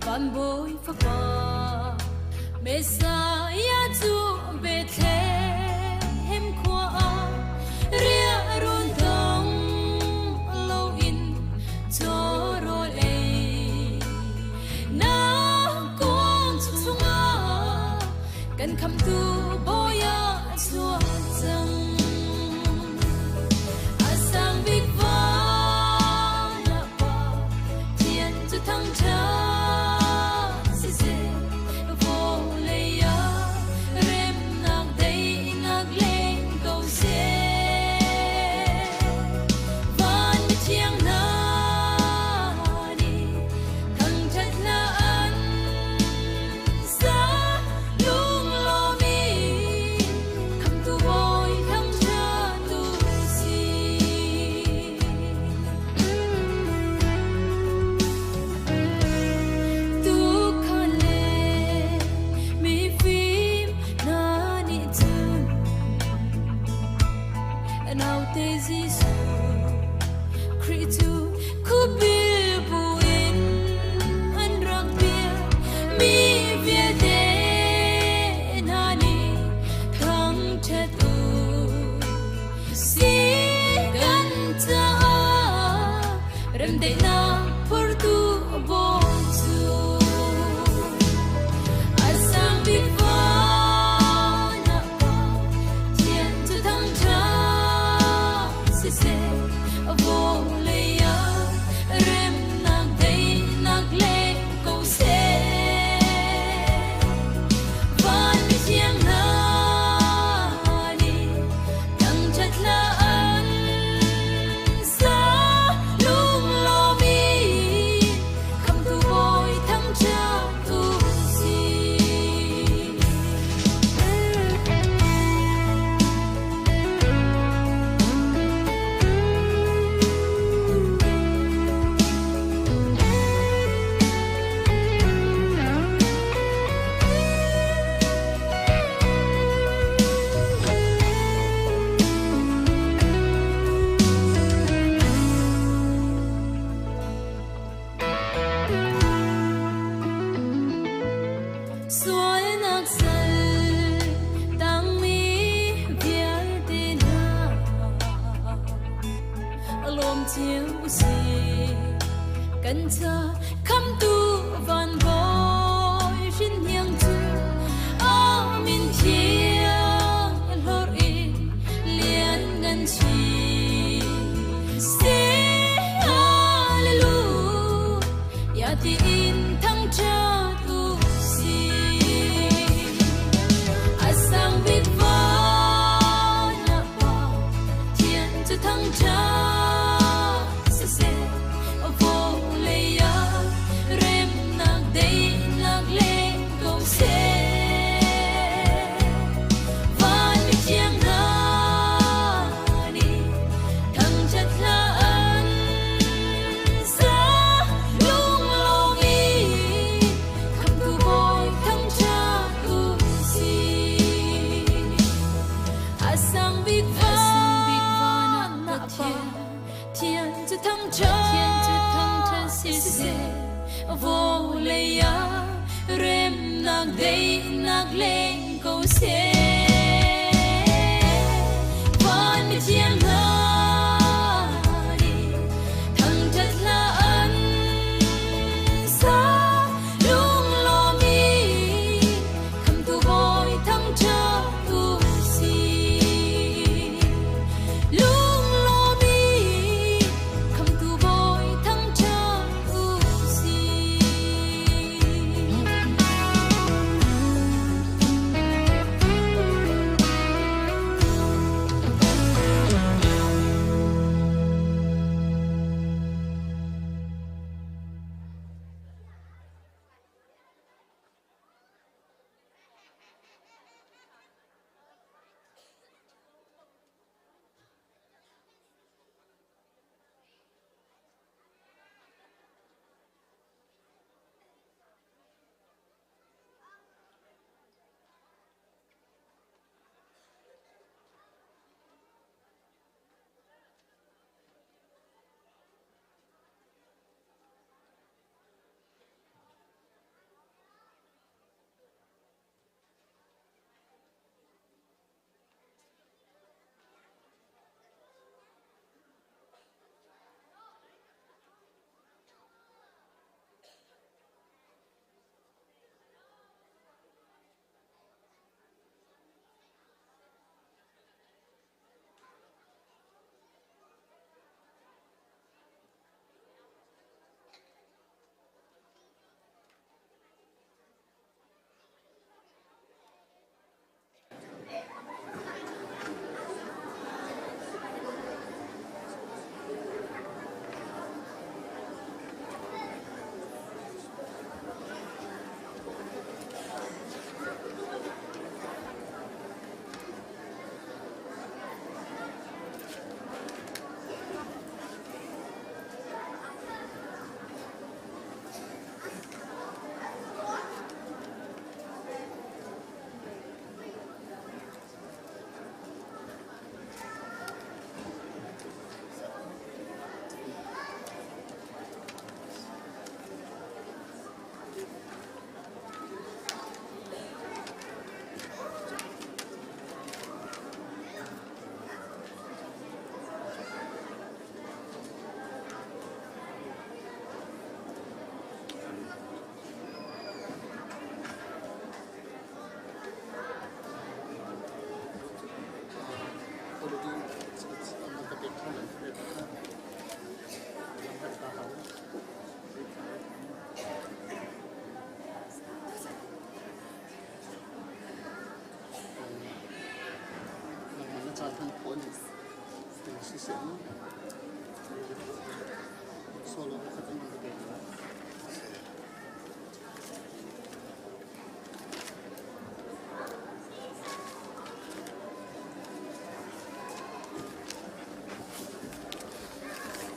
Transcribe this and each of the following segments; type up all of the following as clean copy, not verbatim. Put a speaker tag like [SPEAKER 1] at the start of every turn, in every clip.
[SPEAKER 1] van bối phá qua Messiah chu Bethlehem khoa ria run dong lo in cho ro le na kong chunga kan kham tu boya chua chang asang big va na pa thiên chu thăng cha vô lệ ya rem nag day nag leng câu xe van mi chiang ha đi thằng chất là ân xa lung lo mi cầm tu boy thằng cha tu si lung lo mi cầm tu boy thằng cha tu si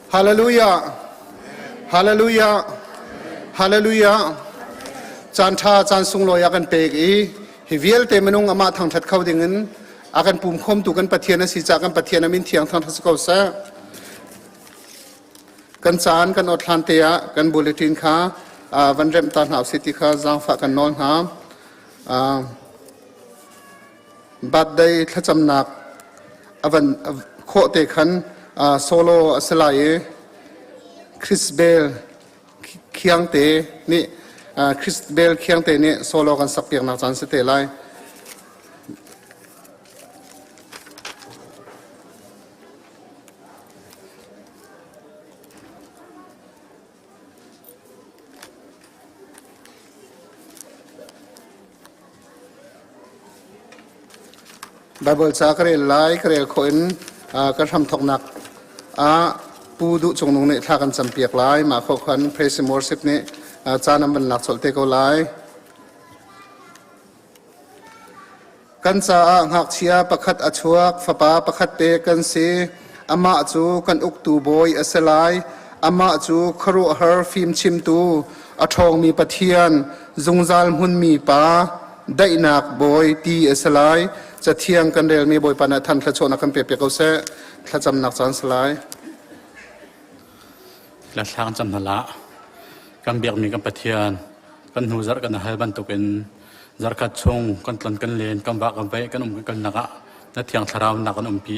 [SPEAKER 2] Hallelujah. Hallelujah. Hallelujah. Chan tha chan sung lo ya kan pek I hiviel te menung ama thang that khau dingin akan pum khom tu kan pathian si cha kan pathian amin thiang thang thas ko sa kan chan kan othan te ya kan bulletin kha van rem tan hau city kha jang fa kan nol ha bad day thacham nak avan kho te khan solo asalai Chris Bell khiang te ni Chris Bell khiang te ni solo kan sakpiak na chan se te lai Bible cha kare lai kare khoin ka tham thok nak pu du chung nung ne thla kan champiak lai ma kho khan praise and worship ne chanam ban lak cholte ko lai kan cha ngak chia pakhat achuak fapa pakhat te kan se ama chu kan uk tu boy asalai ama chu kharu har phim chim tu athong mi pathian zungjal hun mi pa dainak boy ti asalai chathiang kan rel mi boy pana than thla chona kan pe pe ko se thla cham nak chan salai
[SPEAKER 3] la thang cham na la กันเบียกมีกันปะเทียนกันหูจัดกันให้บรรทุกินจัดขัดชงกันตลันกันเลนกันบากกันไปกันกันนักะนัดเที่ยงทาราวนักกันพี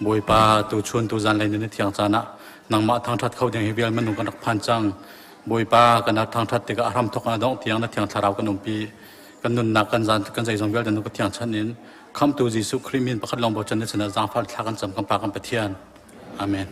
[SPEAKER 3] บอยปาตูชวนตูจันเลยนัดเที่ยงจานะนังมาทางทัดเขาเดียงเฮียมันนุ่งกันนักพันจังบอยปากันนักทางทัดติกะอารมณ์ทกกันดองเที่ยงนัดเที่ยงทาราวกันพีกันนุนนักกันจันกันใจสองเวลเดินกันเที่ยงชั้นนี้คำตูจิสุคริมินประคัดลองบอกจันนิสนาจางฟัลทักกันจำกันปากันปะเทียนอาเมน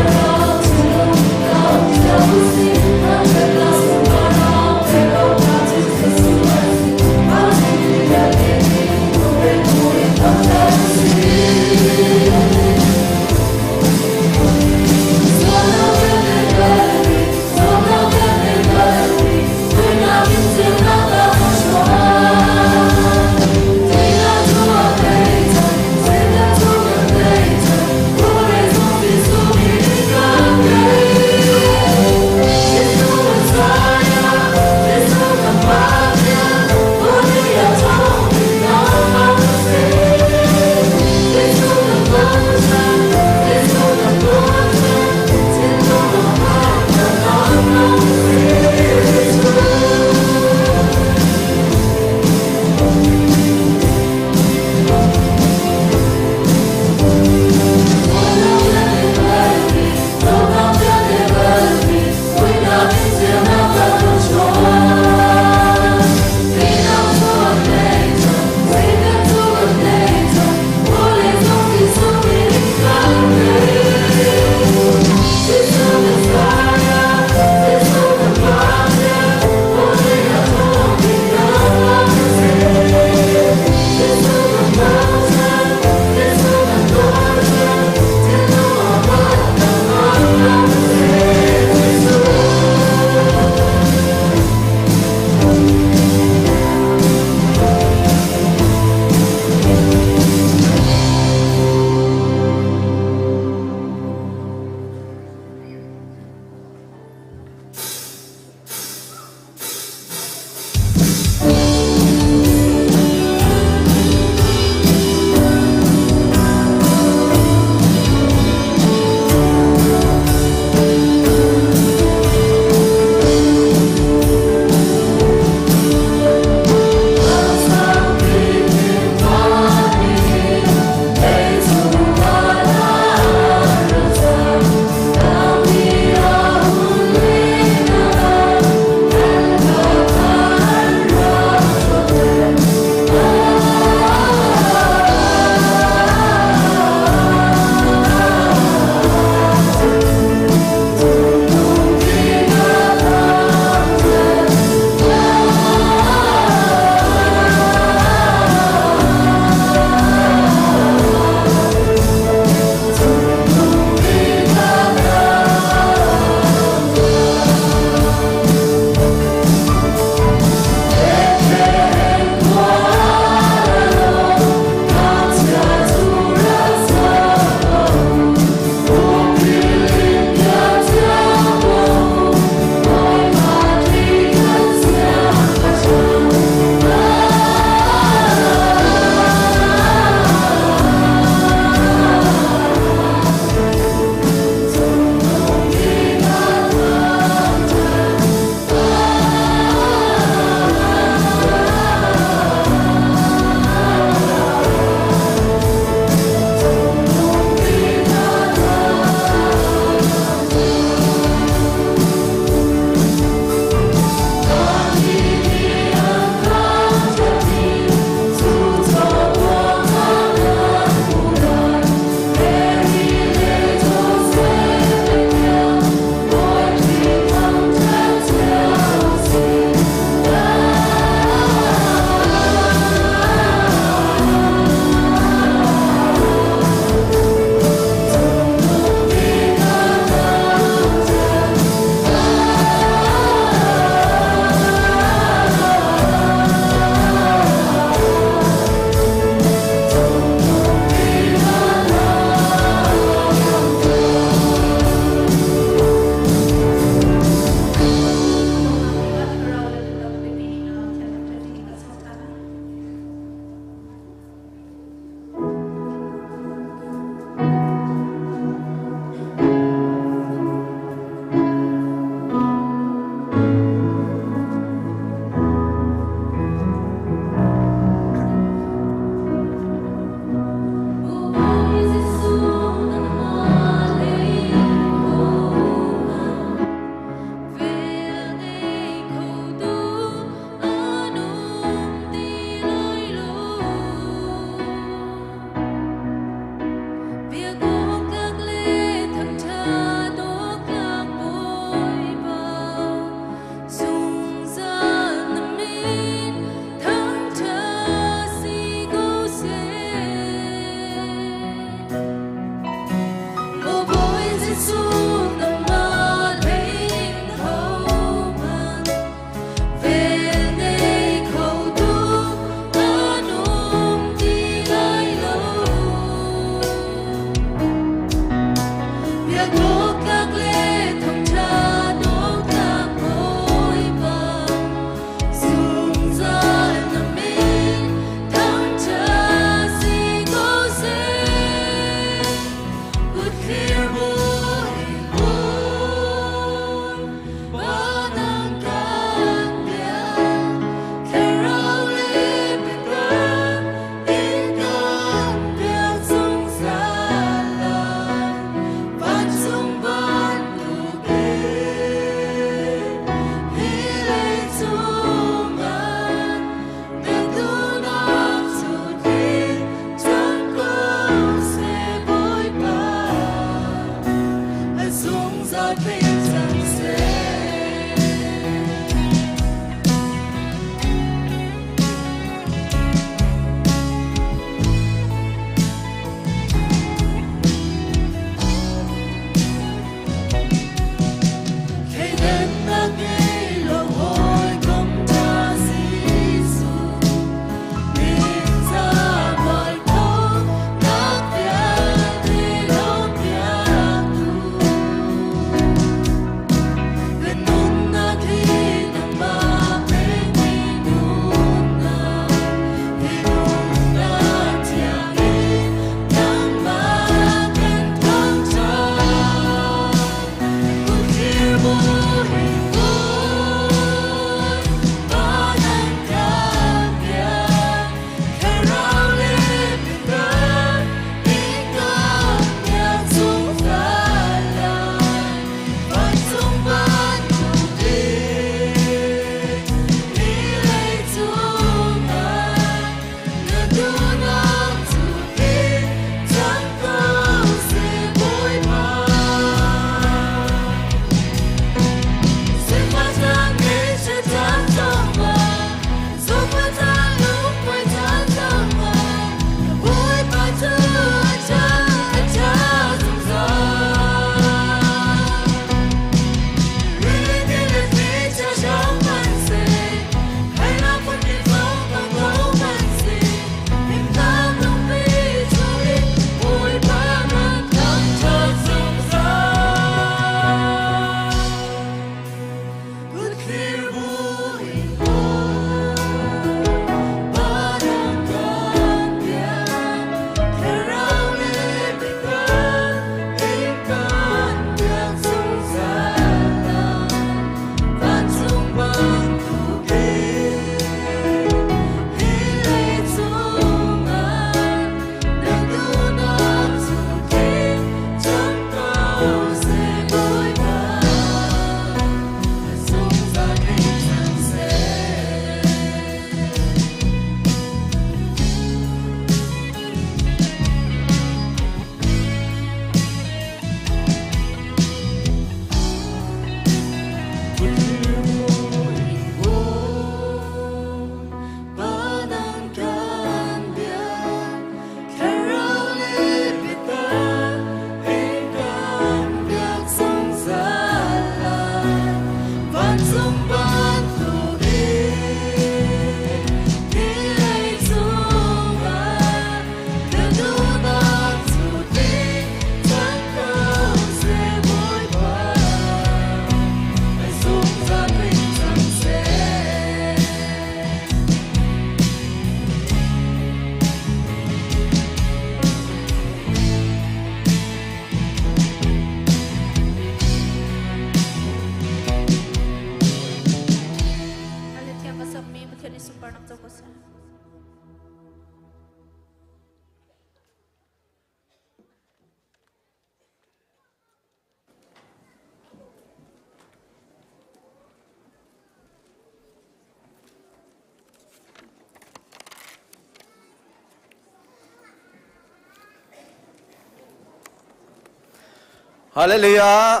[SPEAKER 4] Hallelujah.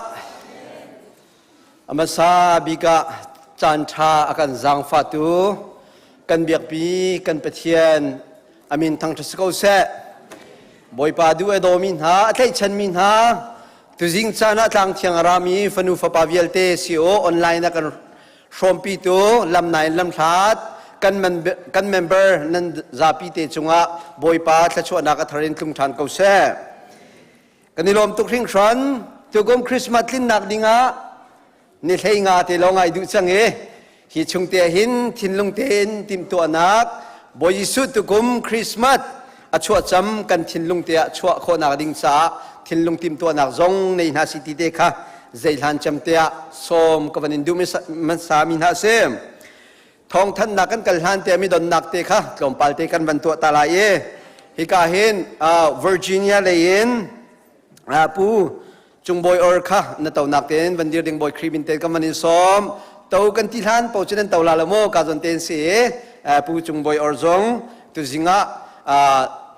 [SPEAKER 4] Amasa bika chancha akan zang fatu kan biak pi kan pethian amin thang thsko se boy pa du edo min ha athai chan min ha tu jing chana tlang thiang rami fanu fa pavial te co online na kan shompi tu lam nai lam that kan member nan zapi te chunga boipa thachwa na ka tharin tlung than ko se kanilom tu khring thran tu gom christmas lin nak dinga ni hlei nga te longai du change hi chungte hin thinlung ten tim to anak boisu tu gom christmas achua cham kan thinlung te achua khona ding cha thinlung tim to anak zong nei na city te kha zailhan cham te som kawanin du man sa min ha sem thong than na kan kalhan te mi don nak te kha tlom pal te kan ban to ta la ye hi ka hin Virginia lein pu chungboi or kha na tau nak ten vandir ding boy khrimin te kamanin som tau kan ti han po chen tau la mo ka zon ten se pu chungboi or zong tu zinga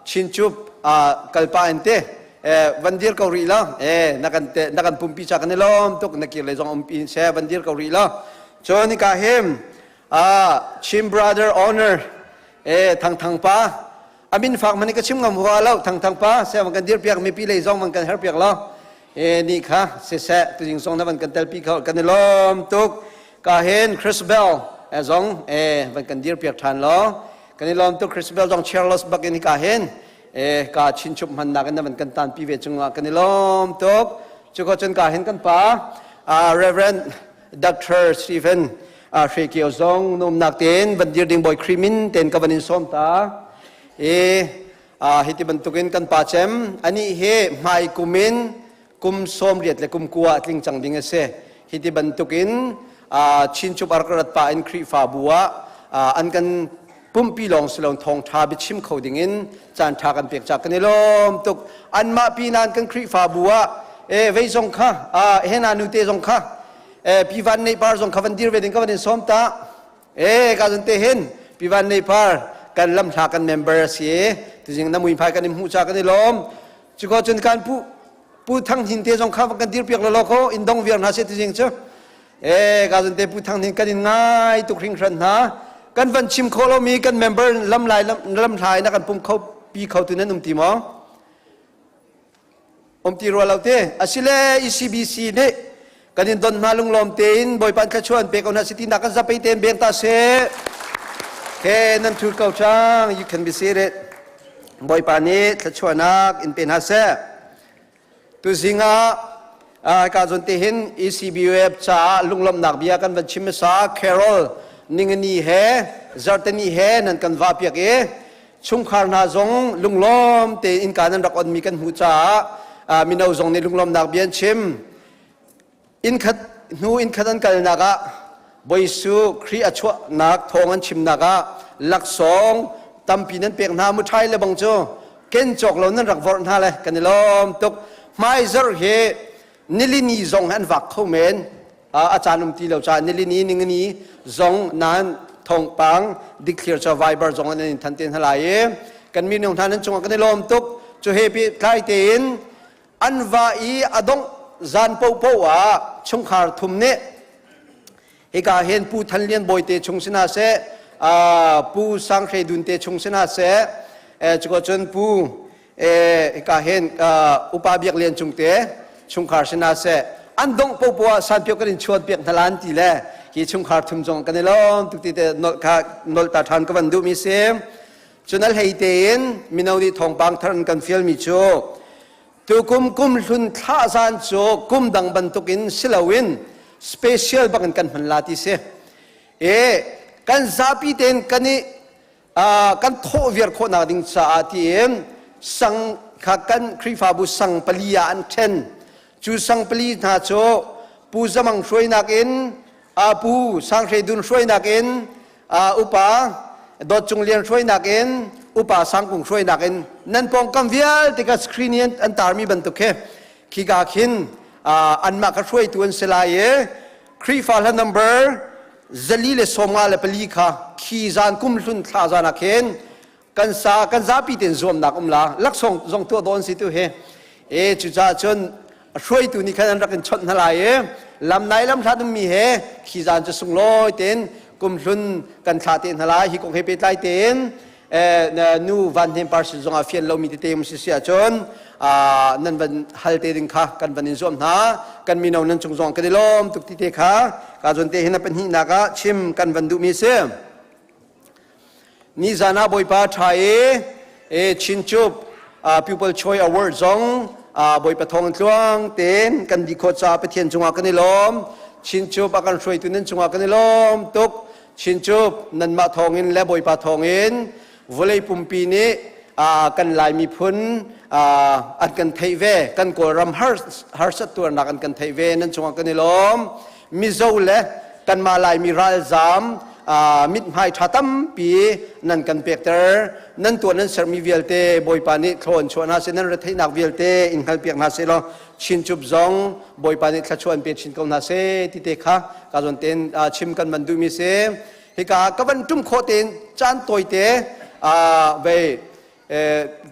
[SPEAKER 4] chinchup kalpa ente vandir ko ri la nakan pumpi cha kan lom tok nakir le zong umpi se vandir ko ri la choni ka hem chim brother honor thang pa amin phak mani ka chim ngam wa lo thang pa se man kan dir piak mi pi le zong man kan her piak loนี่ค่ะเสร็จตัวจริงส่งนั้นวันกันเตลปีเขากันในล้อมตุกก็เห็นคริสเบลส่งวันกันเดียร์เปียกทานล้อกันในล้อมตุกคริสเบลส่งเชร์ลส์บักนี่ก็เห็นก็ชินชุบมันนักกันนั้นวันกันตานปีเวจงกันในล้อมตุกจุกจนก็เห็นกันป่าReverend Dr. Stephen เฟเกียวส่งนุ่มนักเต้นวันเดียร์ดิ่งบอยครีมินเต้นกับวันนี้ส้มตาฮิติบันตุกินกันป่าเชมอันนี้เฮไม่กุมินกุมสมเรียดและกุมกัวลิงจังดิงเสฮิติบันตุกินชินชุบอาร์กรัดป่าอินครีฟาบัวอันกันปุ่มปีลองสลองทองทาบิชิมเขาดิ่งจานทากันเปียกจากกันในลมตุกอันมาปีนานกันครีฟาบัวเวซงค่ะเฮนานุเตซงค่ะปีวันในปาร์ซงขวันดีร์เวดิงก็วันนี้สมตาการจนเตเห็นปีวันในปาร์กันลำทากันเมมเบอร์เสียที่จริงน้ำมือพายกันในหูจากกันในลมจุกจนการผู้ทั้งหินเตจงข้าวกันดีร์เปียกละโลกอินดงเวียนหาเสติจริงเจ้าการจนเตผู้ทั้งหินกันง่ายตุกริงขันหากันวันชิมโคโลมีกันเมมเบอร์ลำลายนะกันปุ่มเขาปีเขาตัวนั้นตีมอตีรัวเราเตะอาศิเลECBCเนี่ยกันอินดอนมาลุงลมเตนบอยปันขชวนเปกอนสิตินักจะไปเตนเบียงตาเสแค่นั้นถูกเขาช่าง you can be seated บอยปันนี้ขชวนนักอินเป็นหาเสตุสิงาการจนเตหิน ECBF จ้าลุงลมนักเบียกันวันชิมสา Carol นิงนีเฮจัตนีเฮนั่นกันว่าเปียกชุงคาร์นาจงลุงลมเตอินการนั้นรักอนมีกันหูจ้ามินเอาจงในลุงลมนักเบียนชิมอินขัดนั้นกันนักบอยสูครีอัชวนักทองอันชิมนักลักสองตั้มปีนั้นเปียกนามุทัยเลยบังโจเก่งจอกเรานั้นรักวอร์นาเลยกันในลมตกไม่เจอเหนิลินีจงอันวักเขาเมนอาจารย์นุ่มตีเราจานิลินีนิงนี้จงนั้นทองปังดิคลียร์จะไวเบอร์จงอันนี้ทันเตียนทลายกันมีหนึ่งท่านนั้นจงกันในลมตกจะเฮปีใกล้เตียนอันว่าอดงจานปูชงขาร์ทุมเนเอกาเห็นผู้ทันเลียนบอยเตชงสินาเสผู้สังเคดุนเตชงสินาเสจุกจนผู้เอกาเห็นอุปาเบียกเลียนชงเตชงขาร์สินาเสอันดงปูสันเปียกันชวดเปียกทลานตีแลที่ชงขาร์ทุมจงกันในล้อมตุกตีเตนอลตาทานกันวันดูมีเสมจนนั้นให้เตนมินเอาดีทองบางทันกันฟิลมิโชตัวกุมลุนท่าจานโจกุมดังบรรทุกินสิลาวินสเปเชียลบังกันพันลาติเสกันซาปีเตนกันนี่กันโทเวียร์คนนาดิงซาทีเอ็มสังขักันครีฟาบุสังปลียอันเทนจูสังปลีนาโจปูจมังช่วยนักเอ็นปูสังเรดุนช่วยนักเอ็นอุปาดอดจงเลียนช่วยนักเอ็นอุปสังกุงช่วยนักเอ็นนั่นปองคำเวียลที่กับสกรีนอันตาร์มีบรรทุกขี้กาขินอันมากช่วยตัวเสลายครีฟาลนัมเบอร์จลีเลสโมงาเลปลีค่ะขี้จานกุมลุนท่าจานักเห็นกันซาปีเต็นซวมนักลาลักส่งตัวโดนสิตัวจุดจ้าจนช่วยตัวนี้แค่นั้นรักกันชนทลายลำไหนลำชาติมีขี้จานจะส่งลอยเต็นกุมลุนกันชาเต็นทลายฮิกงเฮเปตไลเต็นนูวันเทมปาร์สจงอาเฟียนเรามีเตมสิเสียจน นั่นวันฮัลเตดิงค่ะกันวันนินซอมนะกันมีนาวนั้นจงจงกันดิลมตุกติเตค่ะการจนเตหินเป็นหินากะชิมกันวันดุมีเสนี่จานาบอยปาไทยชินจูบPeople Choice Award จงบอยปะทองตวงเต็นกันดีโคจาไปเทียนจงกันดิลมชินจูบอาการช่วยตุนั้นจงกันดิลมตุกชินจูบนันมาทองอินและบอยปาทองอินวลัยปุ่มปีนี้กันลายมีพุนอันกันไทยเวกันโกรำฮาร์สตัวนักอันกันไทยเวนั่นจงกันนิลมมิโซเลกันมาลายมีรัลซามมิดไฮชาตัมปีนั่นกันเปียกเตอร์นั่นตัวนั้นสมีเวลเตบอยปานิโคลนชวนฮาเซนันรัฐนักเวลเตอินขันเปียกนาเซโลชินจุบซองบอยปานิขชวนเปียกชินกนาเซติเตค่ะกาจนเตนชิมกันมันดูมีเซฮิกากวันจุ่มโคเตนจานตัวเตเว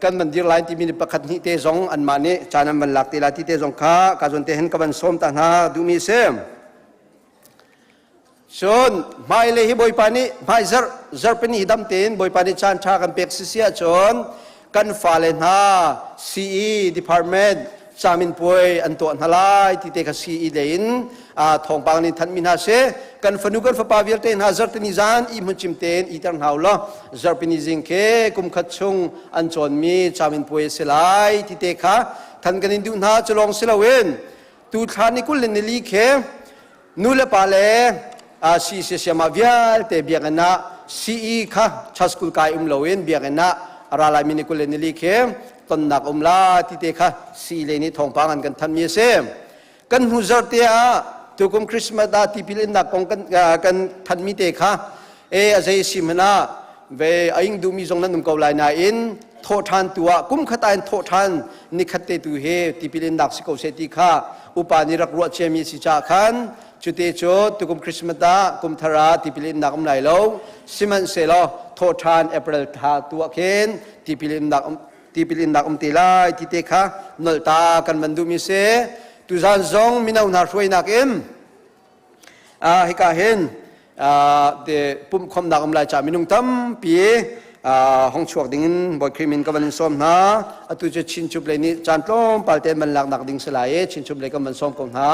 [SPEAKER 4] กันมันดีไลน์ที่มีประคัตนิเตจงอันมาเนจานันมันหลักตีลาที่เตจงข้าการจนเตเห็นกับมันส้มต่างหาดูมีเสมส่วนไม่เลยฮิบอยปานิไม่ซาร์เป็นฮิดัมเตนบอยปานิจานชากันเปียกเสียจนกันฟาเลนฮา CE Department จามินป่วยอันตัวอันฮลายที่เตก CE เดินทองปังนิทันมินาเซกันฟนุกันฟปาวิลเตนฮาซาร์ตนิจานอิมุจิมเตนอีตังฮาวลาซาร์เป็นนิจิงเคกุมขัดชงอันจวนมีจามินป่วยเสลายที่เตกะทันกันอินดูนาจะลองเสลาเวนตูทานิคุลเลนลีเคนูเลปาเลซีเซียมาวิลเตเบียกันนะ CE ค่ะชัสกุลกายลาเวนเบียกันนะอาราลามินิคุลเลนลีเคตนนักลาที่เตค่ะสีเลนิทองปังกันทันมีเสมกันหูจอดเตียตุกุมคริสต์มาสที่พิลินนักกงกันทันมีเตค่ะอาศัยสิมนาเวอิงดูมีจงนั้นนุ่มเกาลายนาอินโทษานตัวกุมขตายโทษานนิคัตเตตุเฮที่พิลินนักสิโกเซติค่ะอุปานิรักรัวเชมีสิจาคันจุดเตโจตุกุมคริสต์มาสกุมธาราที่พิลินนักไหนโลสิมันเซโลโทษานเอเปรลทาตัวเคนที่พิลินนักที่พิลินนักตีลายที่เตค่ะนลตากันมันดูมีเสตุจานซงมินาอุนาช่วยนักเอ็มฮิกาเห็นเดปุ่มคมนักลายจามินุงตั้มปีห้องชวกดิ่งบอยครีมินกับมันส้มนะตุจะชินชุบเลยนี่จานต้มปัลเตนมันหลักนักดิ่งสลายชินชุบเลยกับมันส้มกงนะ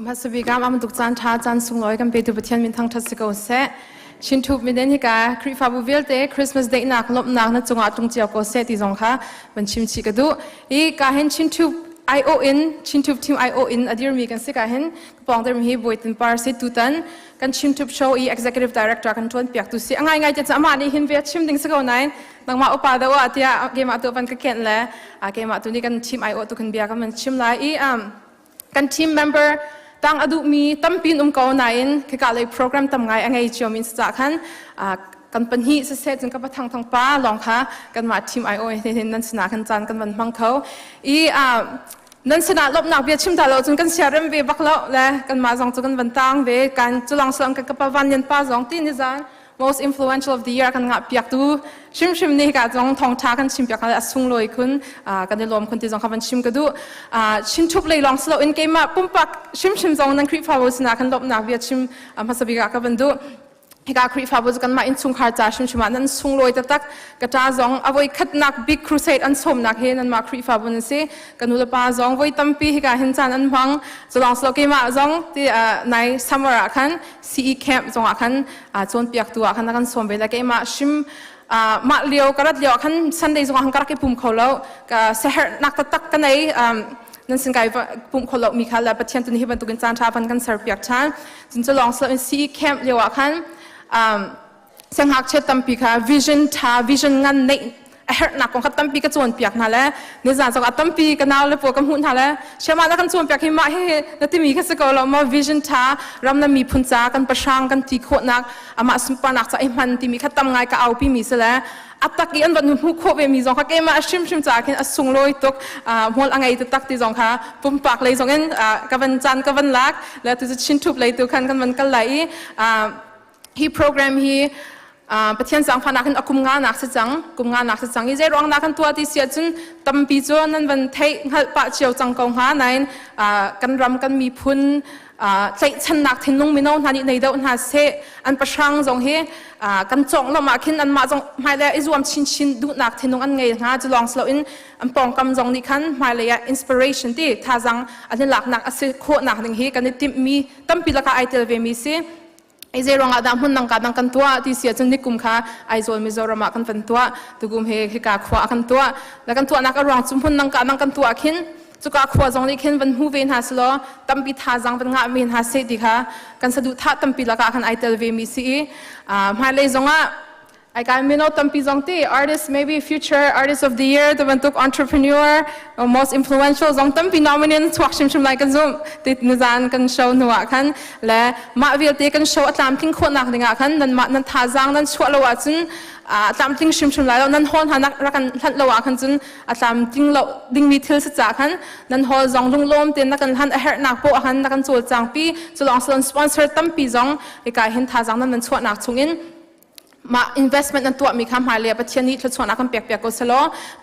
[SPEAKER 5] พัสบีกามอามันตุกจานท้าจานสุงลอยกันไปดูปฏิญาณมินทั้งทัศกาเสชินทูบมิเดนฮิกาคริฟาบูวิลเตคริสต์มาสเดย์นักลบนักนั่นจงอาตุงเจียวโกเสติจงค่ะบันชิมชิกดูอีกาเห็นชินทูบION ชินทูบทีม ION อดีตมีกันสิกาเห็นปองเดิมฮีบอยตินปาร์ซิตุตันกันชินทูบโชว์อี Executive Director กันชวนเปียกตุสิง่ายๆจะจะมานี่เห็นเวียชิมดิ่งสกาวไหนบางมาอุปาเดวะที่เกมอาตัวมันก็เก่งเลยเกมอาตัวนี้กันทีม IO ตุกันเบียกันมันชิมไลอีกันทีม memberตั้งอดุมีตั้มปีนเก่าไหนคือการเลยโปรแกรมทำไงอันไงเจียวมินจากขันกันเป็นฮีเสร็จจนกับทางป้าลองค่ะกันมาทีม IO เห็นนั่นสนากันจันกันมันบังเขานั่นสนาลบหนักเบียชิมตาเราจนกันเสียเริ่มเบียบักแล้วเลยกันมาจงจนกันบันตังเบียกันจุลังสลังกันกับวันยันป้าจงตีนิจาน most influential of the year กันงับเปียกดูชิมนี่กันจงทองท้ากันชิมเปียกกันสุ่งลอยคุณกันได้รวมคนที่จงขับชิมกันดูชิมทุบเลยลองสโลอินเกมมาปุ่มปักชิมจงนั่งคลิปฟาวสนากันลบหนักเบียชิมภาษาบิกากันบันดูฮิกาคริฟาบุจกันมาอินซุงคาร์จาชิมชิมานั้นซุงลอยตะตักกระจาจงเอาไว้ขัดนักบิ๊กครูเซดอันสมนักเฮนันมาคริฟาบุนสิกันนุลปาจงไว้ตั้มปีฮิกาเห็นจานอันพังจะลองสโลเกมาจงที่ในซัมเมอร์อาคัน CE camp จงอาคันจนเปียกตัวอาคันนักกันสมเวลาเกมาชิมมาเลี้ยวกระดับเลี้ยวอาคันซันเดย์จงอาคันกระดับปุ่มเขาแล้วก็เสหนักตะตักกันในนั่นสิ่งใดปุ่มเขาเรามีค่ะแล้วประเทศตัวนี้บรรทุกกันจานชาพันกันเสิร์ฟเปียกชานจึงจะลองสโล CE camp เลี้ยวอาคันเสียงหักเชิดตั้มปีค่ะ vision งานในหนักของขัดตั้มปีกระจวนเปียกนั่นแหละเนื้อสารจากตั้มปีกันเอาเลยพวกกำหุ่นนั่นแหละเชื่อมาแล้วกันจวนเปียกให้มาให้แล้วที่มีแค่สกอเรามา vision ท่ารำนั้นมีพุนจ้ากันประชังกันตีโคนักอามาสมปนักจะไอ้มันที่มีขัดตั้มไงก็เอาพี่มีเสแล้วอัตตะกี้อันบันหุกโคเวมีจงค่ะเกมาชิมจากเห็นสุงลอยตกมอลอะไรตักที่จงค่ะปุ่มปากเลยจงเห็นกับวันจันทร์กับวันลักแล้วตัวจะชินทุบเลยตัวคันกันมันกันไหลฮีโปรแกรมฮี ประเทศจังพานักขึ้นกุมงานนักจังกุมงานนักจังอีเจรองนักขึ้นตัวที่เสียจนตั้มปีจวนนั้นวันเทหัดปะเชียวจังกงหาในกันรำกันมีพุนใจฉันนักทิ้งนุ่งมีน้องทันในเดาหาเสอันประชังจงเฮกันจงเรามาขึ้นอันมาจงหมายเลยอิจวมชินดูนักทิ้งนุ่งอันไงฮะจะลองสโลอินอันปองกำจงนี่ขันหมายเลยอินสปิเรชันที่ท่าจังอันนี้หลักนักอาศัยโคนักหนึ่งเฮกันนี่ติมีตั้มปีละก็ไอเทลเวมีเสไอเจรองอาดามหุ่นนังการนังกันตัวที่เสียจนนิกุมค่ะไอโซลมิโซรามากันเป็นตัวตุกุมเฮกาขวากันตัวแล้วกันตัวนักรองจุ่มหุ่นนังการนังกันตัวขึ้นจุกาขวาจงนี้ขึ้นวันหูเวนหาสโลตั้มปีท่าจังเป็นงาเวนหาเสดิค่ะกันสะดุดท่าตั้มปีละกันไอเทลเวมีซีหมายเลยจงอ่ะไอ้การมีโน้ตตั้มปีจงที่ artist maybe future artist of the year ตัวเป็นตุก entrepreneur most influential จงตั้มปี nominate ทวักชิมไลกันซุ่มติดนิจานกันโชว์หนัวกันและมาวิลตีกันโชว์ตามทิ้งคนหนักหนึ่งกันนั้นท่าจังนั้นช่วยเราว่าจนตามทิ้งชิมไลแล้วนั้นฮอนหานักรักันทัดเราว่ากันจนตามทิ้งเราดิ้งมีทิลส์จากกันนั้นฮอจงลุงล้มเตียนนักกันทันเฮร์นักโปกันนักกันโจจังปีจะลองสอนสปอนเซอร์ตั้มปีจงไอ้การเห็นท่าจังนั้นช่วยหนักชงอินมา investment นั้นตัวมีคำหมายเลยประเทศนี้ทุกส่วนนักการเปียกก็สโล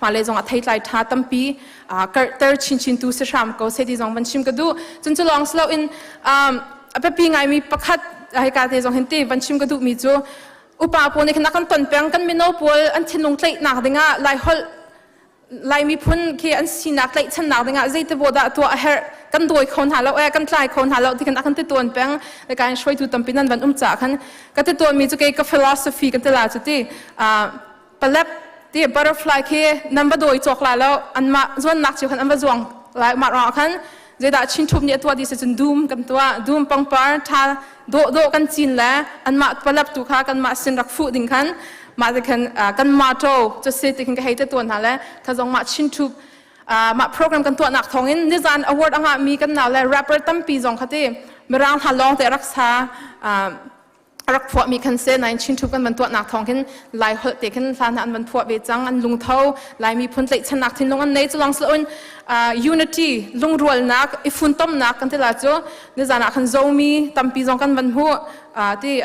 [SPEAKER 5] มาเลยจงอัธยาศัยตั้มปีเกิดเตอร์ชินตัวเสียชามก็เสียที่จงวันชิมก็ดูจนจะลองสโลอินเป็นปีไงมีประคัดให้การที่จงเห็นที่วันชิมก็ดูมีจูอุปาปูนี่ขณะกันต้นแปลงกันมีโนปูอันที่ลงใจหนักดึงอ่ะลายฮอลลายมีพุ่นที่อันสีนักเลยฉันหนักดึงอ่ะใจที่บดตัวเฮร์กันโดยคนหาเรากันลายคนหาเราที่กันกันที่ตัวแปลงในการช่วยดูตั้มปีนั้นวันจากกันกันที่ตัวมีจุกเกี่ยวกับ philosophy กันที่ลาจุดที่ปลับที่ butterfly ที่นั่นมาโดยจอกลายแล้วอันมาส่วนนักจิ๋วกันอันมาจวงลายมารอกันจะได้ชินทุบเนี่ยตัวที่จะดูมกันตัวดูมปังปาร์ท่าโดกันจีนแล้วอันมาปลับตุกากันมาสินรักฟูดิ่งกันมาจะกันมาโตจะเสด็จกันให้ตัวนั่นแหละถ้าจงมาชินทุบมาโปรแกรมกันตัวหนักทองอินนิจานอวอร์ดอ่ะมีกันน่าเลยแรปเปอร์ตั้มปีจงคดีมีร่างฮัลโหลแต่รักษารักพวกมีคันเซ่ในชินทุบกันบรรทุกหนักทองขึ้นลายหัวเตะขึ้นลานอันบรรทุกเวจังอันลุงเท้าลายมีพุ่นเตะชนักทิ้งลงอันในจะลองสอนunity ลุงรวลนักอิฟุนต้มนักกันที่ลาจูนิจานคันโจมีตั้มปีจงกันบรรทุกที่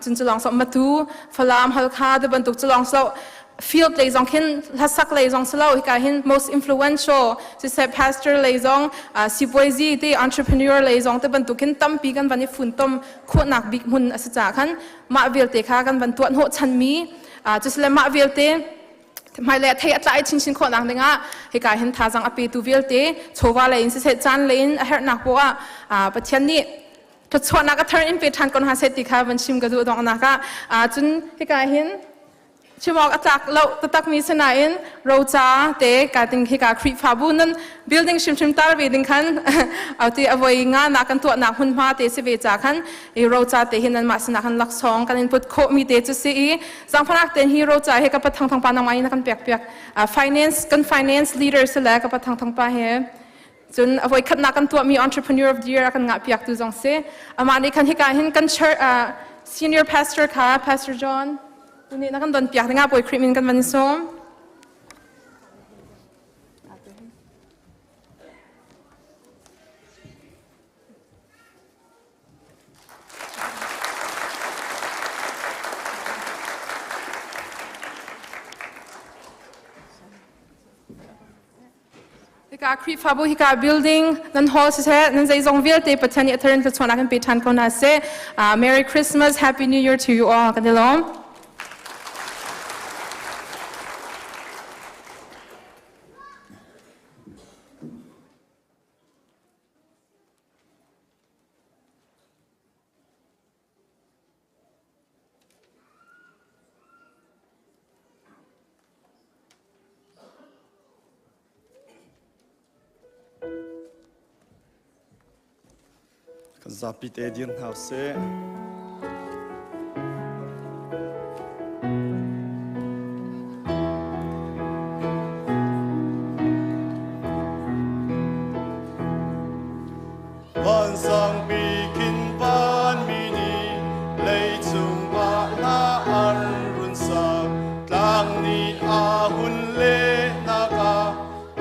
[SPEAKER 5] จนจะลองสอนมาตูฟลามฮัลคาที่บรรทุกจะลองสอนfield เลยจงขึ้นทัศน์เลยจงสลาวที่การเห็น most influential ที่เซป pastor เลยจงสิบวัยจีที่ entrepreneur เลยจงที่บรรทุกขึ้นตั้มปีกันวันนี้ฝุ่นต้มขวดหนักบิ๊กหุ่นอาศัยจากกันมาวิลเตค่ะกันบรรทุกหัวชันมีจะสเลมาวิลเตไม่เลยที่อัตราชินขวดหนักหนึ่งที่การเห็นท่าจังอภิตูวิลเตโชว์ว่าเลยสิเซจันเลยเฮร์นักบัวประเทศนี้ทุกส่วนนักก็ turn in ไปทันคนหาเศรษฐีค่ะวันชิมกระดูกตรงนักจนที่การเห็นชิมออกจากเราตักมีสนายนเราจะเตะการติงที่การครีฟาบุนนั้น building ชิมตาร์วีดิงขันเอาที่เอาไว้งานนักกันตัวนักหุ่นมาเตะสิเวจากขันเราจะเตะเห็นนั้นมาสนักขันลักซองกันอินพุตโคมีเตะจุดสีสังพนักเตะที่เราจะให้กับทางปานน้ำมันนักกันเปียกfinance กัน finance leader เสร็จแล้วกับทางปานเฮจนเอาไว้ขัดนักกันตัวมี entrepreneur of the year กันงับเปียกตัวจงเซ่มาในคันที่การเห็นกัน senior pastor ค่ะ pastor Johnวันนี้นักการดนตรีที่งาบวยครีมินกันวันนี้ส้มฮิกาครีฟาบุฮิกา building นั่นฮอลส์เซ่นั่นใจจงวิลเตปะเทนี่เทอร์นจะชวนนักการไปทันคนน่าเซ่ Merry Christmas Happy New Year to you all กันเดี๋ยวล้อม
[SPEAKER 6] Zapit Edian House. Van sang bikin pan mini lei chung ba na an run sa tlang ni ahun le na ka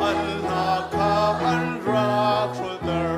[SPEAKER 6] an na ka an ra shoulder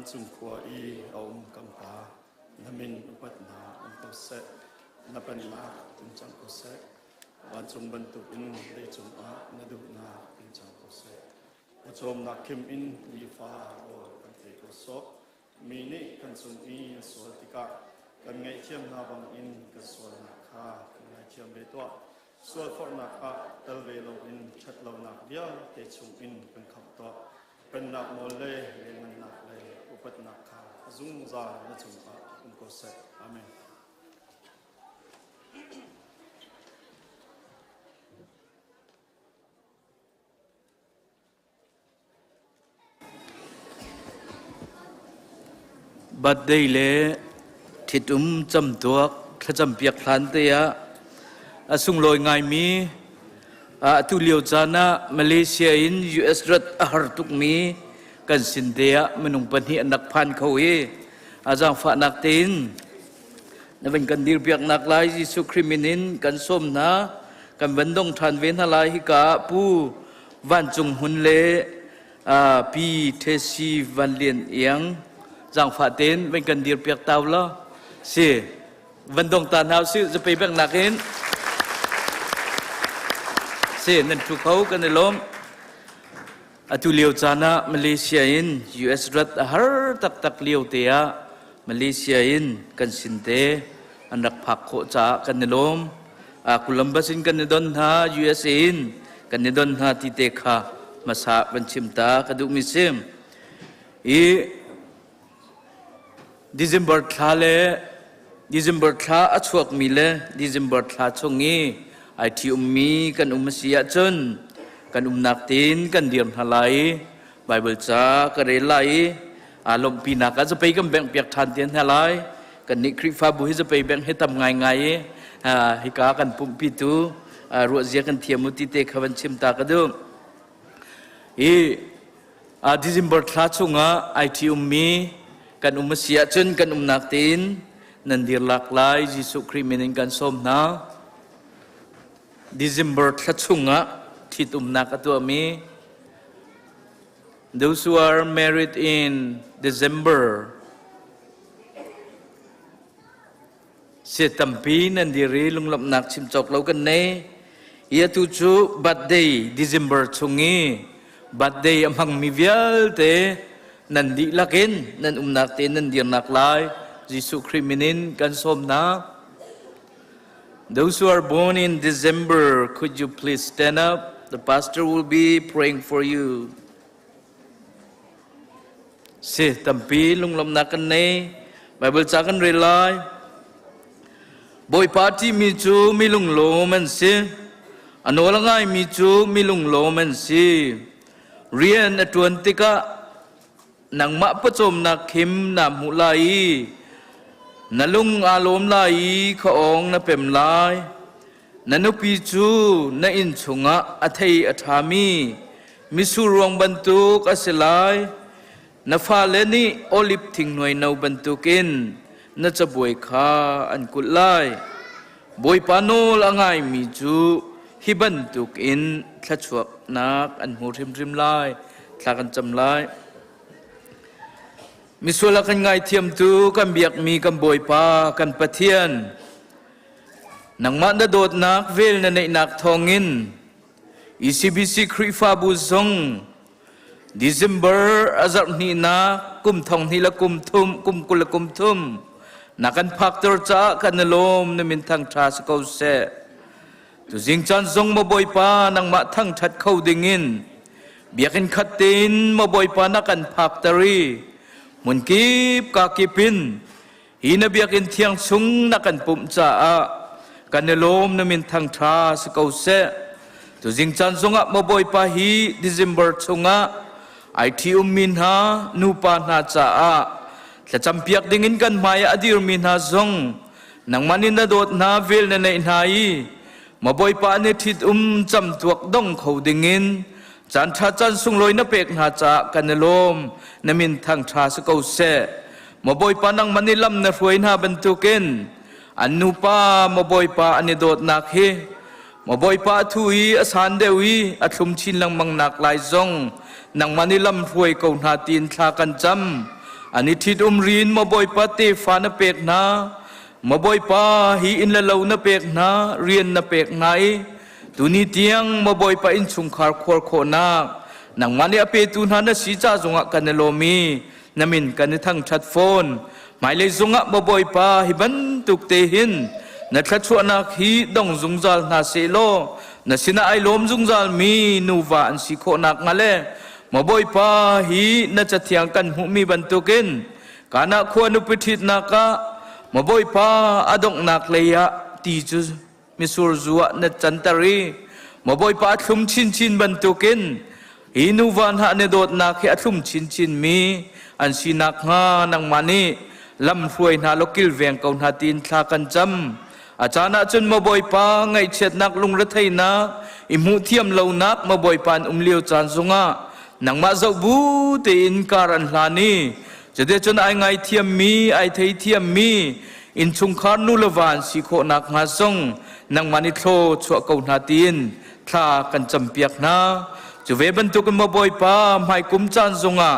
[SPEAKER 6] วันจุงขัวอีเอากัมปานามินอุปัตนาอันโตเสนับเป็นนาจุงจังโกเสวันจุงบรรทุกอินได้จุงอานาดูนาเป็นจังโกเสวันจุงนักคิมอินมีฟ้าโอกันเตโกโซมีนี่กันจุงอีสวติกากันไงเทียมนาบังอินกันสวนนักฆ่ากันไงเทียมเบตัวส่วนฝนนักฆ่าเตลเวโลอินชัดโลนักเดียวเตจุงอินเป็นขับตัวเป็นนักโมเลเรียนนักเลยอุปนักฆ่าจุงซาและจุงอาอุนโกเซอาเมน
[SPEAKER 7] บัดได้เลทิดจำตัวขจำเปียกพลันเตียสุงลอยไงมีตุเลียวจานะมาเลเซียอินUSรัฐอาหารตุกมีกันสินเดียมนุงปัญหานักพันเขาอาจารย์ฝานักตินนั่นเป็นกันดีเปียกนักลายยิสุคริมินินกันส้มนะกันบันดงทานเวนทลายฮิกาผู้วันจงหุนเลปีเทซีวันเลียนเอียงจางฝาเต้นเป็นกันดีเปียกเตาล้อสิวันดงตาหนาวสิจะไปแบ่งนักเห็นสินั่นทุกเขากันในลมตุเลียวจานะมาเลเซียอิน US รัฐฮาร์ตักเลียวเตียมาเลเซียอินกันสินเตอันรักผักโคจ้ากันในลมกุลัมบัสินกันในดอนฮา US อินกันในดอนฮาติเตคามาสาบันชิมตากระดูกมิซิมDecember ทาเล December ทาอชวกมีเล December ทาชงงี้ไอที่มีกันเสียจนกันนักตีนกันเดียมทลายไบเบิลจากระเรลัยอารมณ์ปีนักจะไปกันแบ่งเปียกทานเตียนทลายกันนิคริฟาบุฮิจะไปแบ่งให้ทำไงให้กากันปุ่มปิตูรัวเสียกันเทียมุติเตขวันชิมตากระดูDecember ทาชงไอที่มีกันเสียจนกันนักตีนนันเดียหลากหลายยิสุคริมินินกันสมนะ December ทัชงที่นักตัวมี those who are married in December เสียตัมปีนันเดียรีลุงลำนักชิมจอกเรากันเน่ยาตุจูบัดเดย์ December ชงงี้บัดเดย์มังมีเวลเตนันดีลักินนันนักเตนันเดียนักลายยิสุคริมินินกันสมนะ Those who are born in December, could you please stand up? The pastor will be praying for you. สิตัมปีลุงลำนักกันเน่ไบเบิลจากกันเรลัยบอยปาที่มีจูมีลุงโลมันสิอันโนละไงมีจูมีลุงโลมันสิเรียนอตวนติกะนังมะประจมนักขิมนามุลายนลุงอารมณ์ลายของนเปมลายนนุปีจูนอินชงะอัทยอัฐามีมิสุรวงบรรทุกอสลายนฟาเลนีโอลิฟทิ้งหน่วยนาวบรรทุกินนจะบวยขาอันกุลายบวยปานโนละไงมีจูฮิบรรทุกอินทัชวกนักอันหูริมลายทากันจำลายมิส่วนละกันไงเทียมตูกันเบียกมีกันบอยปากันปะเทียนนังมันโดดนักเวลในนักทองอิน ECBC คริฟาบุซง December อาจารย์นี่นักกุมทองนี่ละกุมทุมกุมกุลกุมทุมนักกันพักตัวจ้ากันลมในมินทางทราสกาวเซตุจิงจันซงมาบอยปานังมาทั้งชัดเข้าดิ่งินเบียกันขัดตินมาบอยปานักกันพักตรีมุนกีบกากิปินฮีนเบียกินเทียงซุงนักันปุ่มจ้ากันลมนมินทางทราสกาวเซตุจิงจันซงะมาบอยปาฮี December ซงะไอที่มินฮานูปานาจ้าแต่จำเปียกดิ่งินกันมายอดีรมินฮาซงนังมันินโดดนาเวลในนายมาบอยปาเนทิดจำตัวดงเขาดิ่งินจันทราจันสุงลอยนเปกนาจากันลมนมินทางทราสกาวเซมาบอยปานังมันนิลำนรวยนาบรรทุกินอันนูปามาบอยปาอันโดดนักเฮมาบอยปาทุยอสานเดวีอัตุมชินลังมังนักลายซงนังมันนิลำรวยกาวนาตีนทากันจำ อันนี้ทิดรินมาบอยปาเตฟานะเปกนามาบอยปาฮีอินละเลวนะเปกนาเรียนนะเปกไหนตุนีเตียงมาบอยปาอินชุงคาร์ควอร์โคนานังมันเนี่ยเปตุนานะสีจ้าจงะกันเนโลมีนามินกันในทั้งชัดโฟนหมายเลยจงะมาบอยปาฮิบันตุกเตหินนัดชัดชวนักฮีดงจงจัลนาเซโลนัสินาไอลมจงจัลมีนูวาอันสิโคนักงาเลมาบอยปาฮีนัดจะเทียงกันหุมีบันตุกินกานักควรนุปิทิตนักะมาบอยปาอดงนักเลยะตีจูมิสูรจัวนัดจันตารีมาบอยปาทุ่มชินบันตุกินอินูวันหะเนโดดนักให้ทุ่มชินมีอันสินักงานังมานีลำรวยนาลกิลเวียงกาวนาตีนทากันจำอาจารย์จนมาบอยปาไงเช็ดนักลุงรัฐไทยนักอิมุเทียมเหล่านักมาบอยปานเลียวจานซงะนังมาเจ้าบูเตอินการันลานีจะได้จนไอไงเทียมมีไอไทยเทียมมีอินชุงคานุลวานสิโคนักงาซงนังมานิโทชัวกาวนาตีนทากันจำเปียกนาจะเวบันตุกันมาบอยปาไม่กุมจานซงะ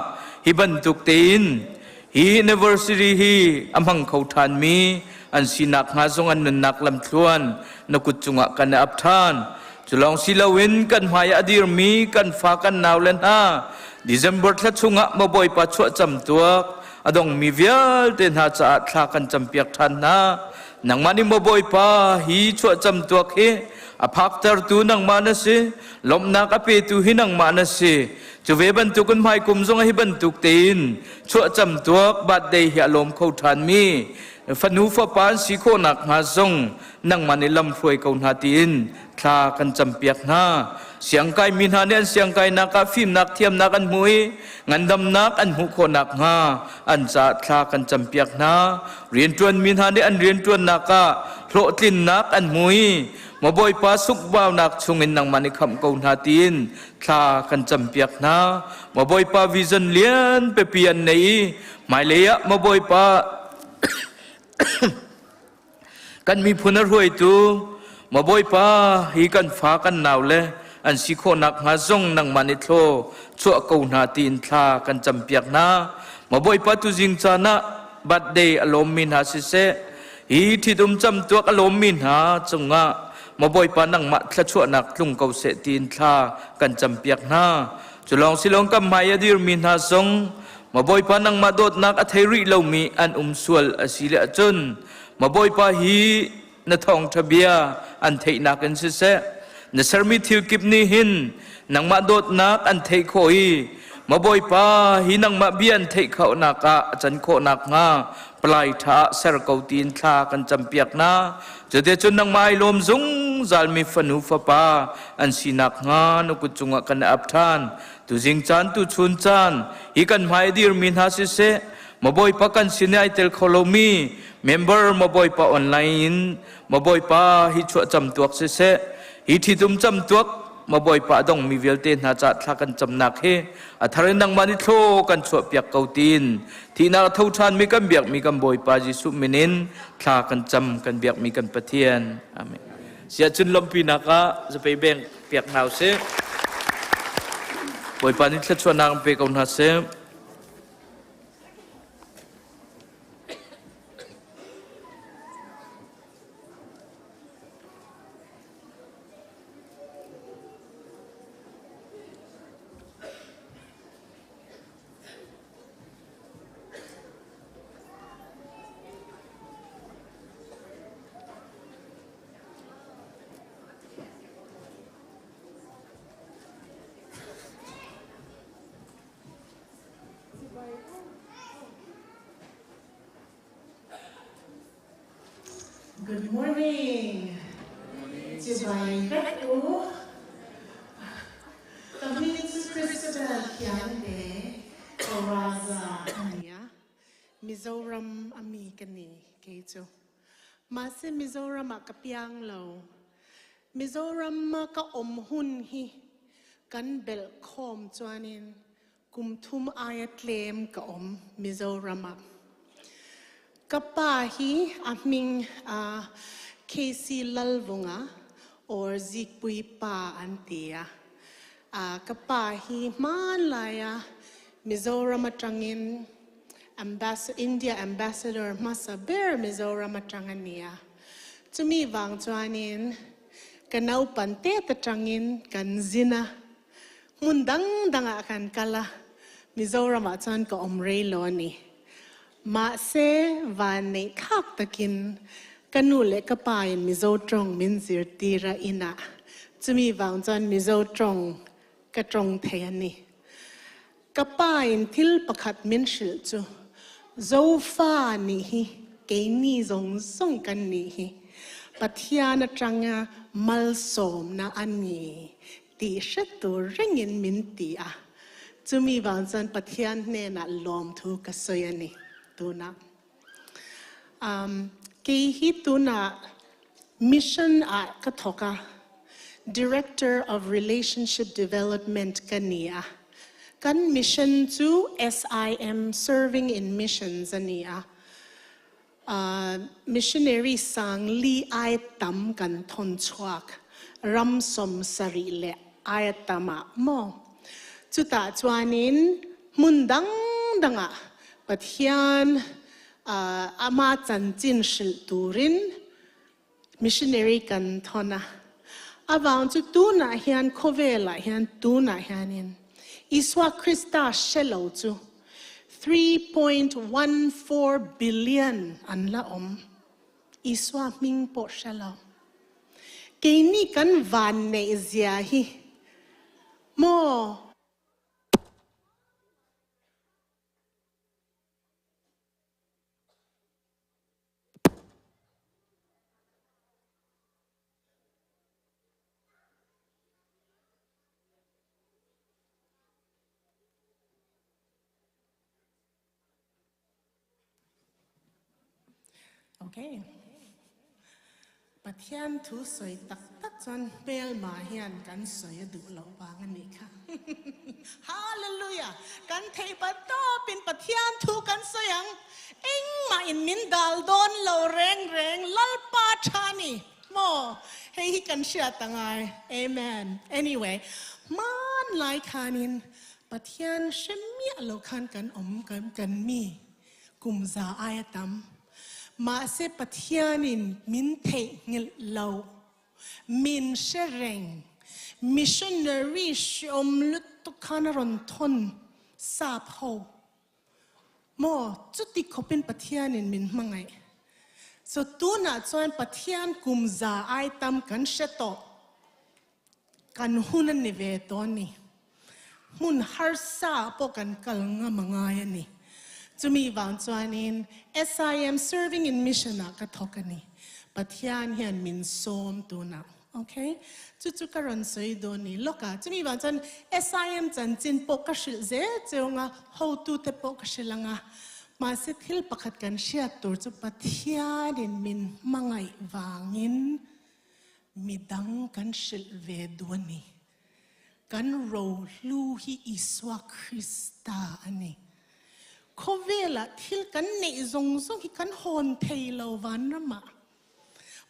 [SPEAKER 7] ฮิบันตุกตีนฮีเนเวอร์ซิตี้ฮีอำหังเขาทานมีอันสินักงาซงอันนักลำทวนนักุจุงะกันอับทานจุลองศิลาวินกันหายอดีรมีกันฟ้ากันนาวเลนฮาดิเซมเบอร์ทัดจุงะมาบ่อยปัจจุจำตัวอดงมีเวียลเดินหาจะทากันจำเปียกทันนะนังมานิมาบ่อยปาฮีชัวจำตัวเฮอภักตรตูนังมานะสิลมนักอเปตูหินังมานะสิจะเวบันตุกันหายกุมซงให้บันตุกตีนชัวจำตัวบัดเดียลมเขาทานมีฟันูฟ้าปานสีโคนักหาซงนังมันในลำรวยกาวนาตีนทากันจำเปียกนาเสียงไก่มินหาเนียนเสียงไก่นักฟิมนักเทียมนักอันมวยงันดำนักอันหุโคนักหาอันจะทากันจำเปียกนาเรียนจวนมินหาเนียนเรียนจวนนักโลตินนักอันมวยมาบ่อยปาสุกบ่าวนักชงเงินนังมันในคำกาวนาตีนทากันจำเปียกนามาบ่อยปาวิจันเลียนเปเปียนในหมายเลยะมาบ่อยปากันมีพุนรวยตูมาบ่อยปาฮีกันฟ้ากันหนาวเลยอันสิโคนักหาซงนังมันนิโทชัวกาวนาตีนทากันจำเปียกนามาบ่อยปาตุจิงจานะบัดเดย์อารมณ์มินหาสิเซฮีที่ดุมจำตัวอารมณ์มินหาจงะมาบ่อยปานังมัดละชัวนักลุงเกาเสตีนทากันจำเปียกนาจุลองสิลองกำไมอดีรมินหาซงมาบ่อยปานังมาโดดนักอัธริเลามีอันสวลอสิเลจนมาบ่อยปาฮีนทองทะเบียอันเทนักอันเสนสรมิทิลกิบนิหินนังมาโดดนักอันเทโคอีมาบ่อยปาฮีนังมาเบียนเทเขานักะจันโคนักงาปลายท้าเสรเกาตีนทากันจำเปียกนาจะเดจนนังไม้ลมซุงจัลมีฟันูฟปาอันสินักงานกุจุงกันอับทานตุจิงจันตุชุนจันฮีกันไม้ดีร์มินหาสิเซมาบ่อยปากันสินไอเตลโคโลมีเมมเบอร์มาบ่อยปาออนไลน์มาบ่อยปาฮิชัวจำตัวสิเซฮิที่ตุมจำตัวมาบ่อยปาดงมีเวลเตนหาจัดทากันจำนักเฮอัทารินังมานิโทกันชัวเปียกเกาตีนที่นาเท่าทานมีกันเบียกมีกันบ่อยปาจิสุมินินทากันจำกันเบียกมีกันปะเทียนอาเมนเสียจุนลมปีนักะจะไปแบ่งเปียกหนาวเซบ่อยปานิทชวนนางไปกาวนาเซ
[SPEAKER 8] Good morning. Jibay Kato. Kami si Christabel Kiande. Oraza Ania. Mizoram Ami Kani. Kato. Masi Mizoram Akapiang Lo. Mizoram Maka Omhun Hi. Kan Bel Kom Tuanin. Kumtum Ayat Lem Ka Mizoram Kapahi aming Casey Lalvunga or Zikpui Pa Antia. Kapahi Malaya Mizoram Atangin India ambassador Masaber Mizoram Atangania. To me, Vang Chuanin, Kanau Pante Tatangin, Kanzina, Mundang Dangakan Kala, Mizoram Atan Ko Omre Loni. Ma se Vane Kak Takin, Kanule Kapayan Mizo Trong Minzir Tira Ina. To me, Vang Chuan Mizo Trong, Katrong Tayani. Kapayan Til Pakat Minshil to. Zo fa ni hi, ke ni zong song kan ni hi. Patiana tranga mal som na ani. Ti shatu ringin min ti a. Tumi vanzan patian ne na lom tu kasoyani. Tuna. Ke hi tuna mission a katoka. Director of Relationship Development kania. Kan mission to SIM, serving in missions ania. Missionary sang li ay tam kan ton chuak, ram som sari le ay tama mo. Tuta chuanin mundang danga, pathian ama chan chin shil turin, missionary kan tona. Avang tu tuna hian kovela hian tuna hianin. Iswa Krista Shello to 3.14 billion an laom. Iswa Ming Po Shello. Kaini kan van ne ziahi. Mo. Okay. Pathian tu soi tak tak chan bel ma hian kan soi du lo wang ani kha. Hallelujah. Kan thei pato pin pathian tu kan soyang eng ma in min dal don lo reng reng lal pa chani. Mo hey kan sia tangai. Amen. Anyway, man lai khanin pathian shemia lo khan kan kan mi kum za ayatam. Ma se pathianin min te ngil lau, min shereng, missionary shom lutukanaron ton sap ho. Mo tuti kopin pathianin min mangai. So tuna chuan pathian kumza ai tam kan sheto kan hunan ni ve toni. Mun har sa po kan kal nga mangaya ni. Tumi vang chuanin SIM serving in mission na katokani. Pathian hian min som tuna. Okay? Tutu karon soi doni loka. Tumi vang chuan SIM chan chin po ka shil ze cheunga ho tu te po ka shilanga. Ma se thil pakhat kan shia tur chu pathianin min mangai wangin midang kan shil ve duani. Kan ro lu hi Iswa Krista ani. Kovela thil kan ne zong zong hi kan hon thei lo van rama.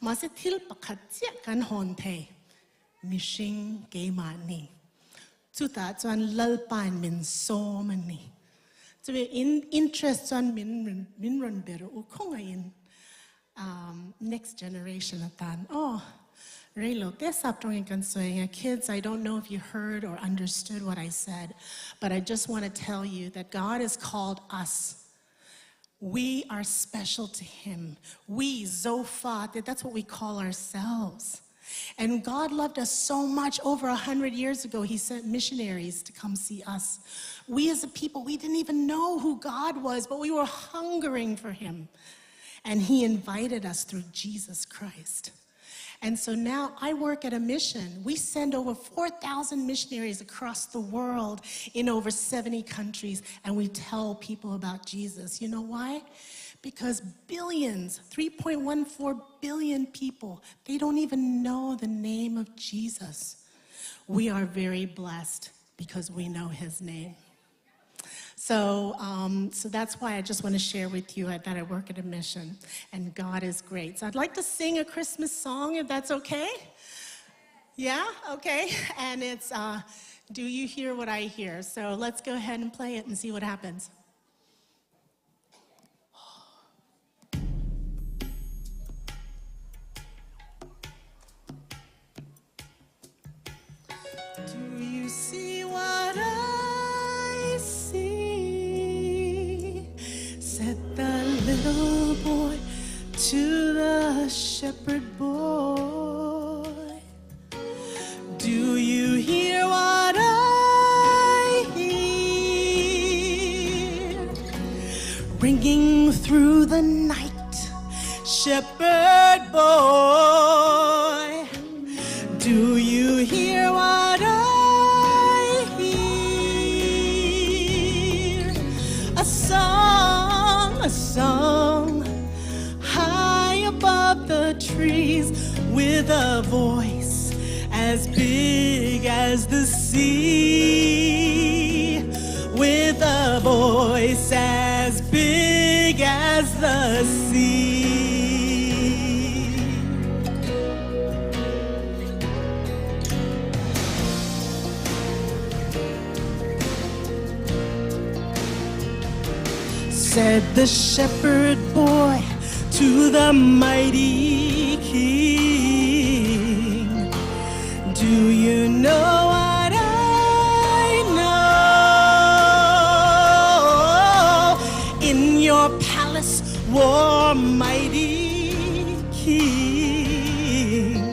[SPEAKER 8] Ma se thil pakhat chia kan hon thei. Mishing ke mani. Tuta chuan lalpan min so mani. To be in interest on min run better u konga in next generation atan. Oh, Raylo, tesap tong kan soyang kids. I don't know if you heard or understood what I said, but I just want to tell you that God has called us. We are special to Him. We Zophah, that's what we call ourselves. And God loved us so much. Over 100 years ago, He sent missionaries to come see us. We as a people, we didn't even know who God was, but we were hungering for Him. And He invited us through Jesus Christ. And so now I work at a mission. We send over 4,000 missionaries across the world in over 70 countries, and we tell people about Jesus. You know why? Because billions, 3.14 billion people, they don't even know the name of Jesus. We are very blessed because we know His name. So that's why I just want to share with you that I work at a mission, and God is great. So I'd like to sing a Christmas song, if that's okay. Yeah, okay. And it's Do You Hear What I Hear? So let's go ahead and play it and see what happens. little boy to the shepherd boy. Do you hear what I hear? Ringing through the night, shepherd boy. Do you hear what I hear? A song high above the trees, with a voice as big as the sea, with a voice as big as the sea. Said the shepherd boy to the mighty king, do you know what I know? In your palace, war mighty king,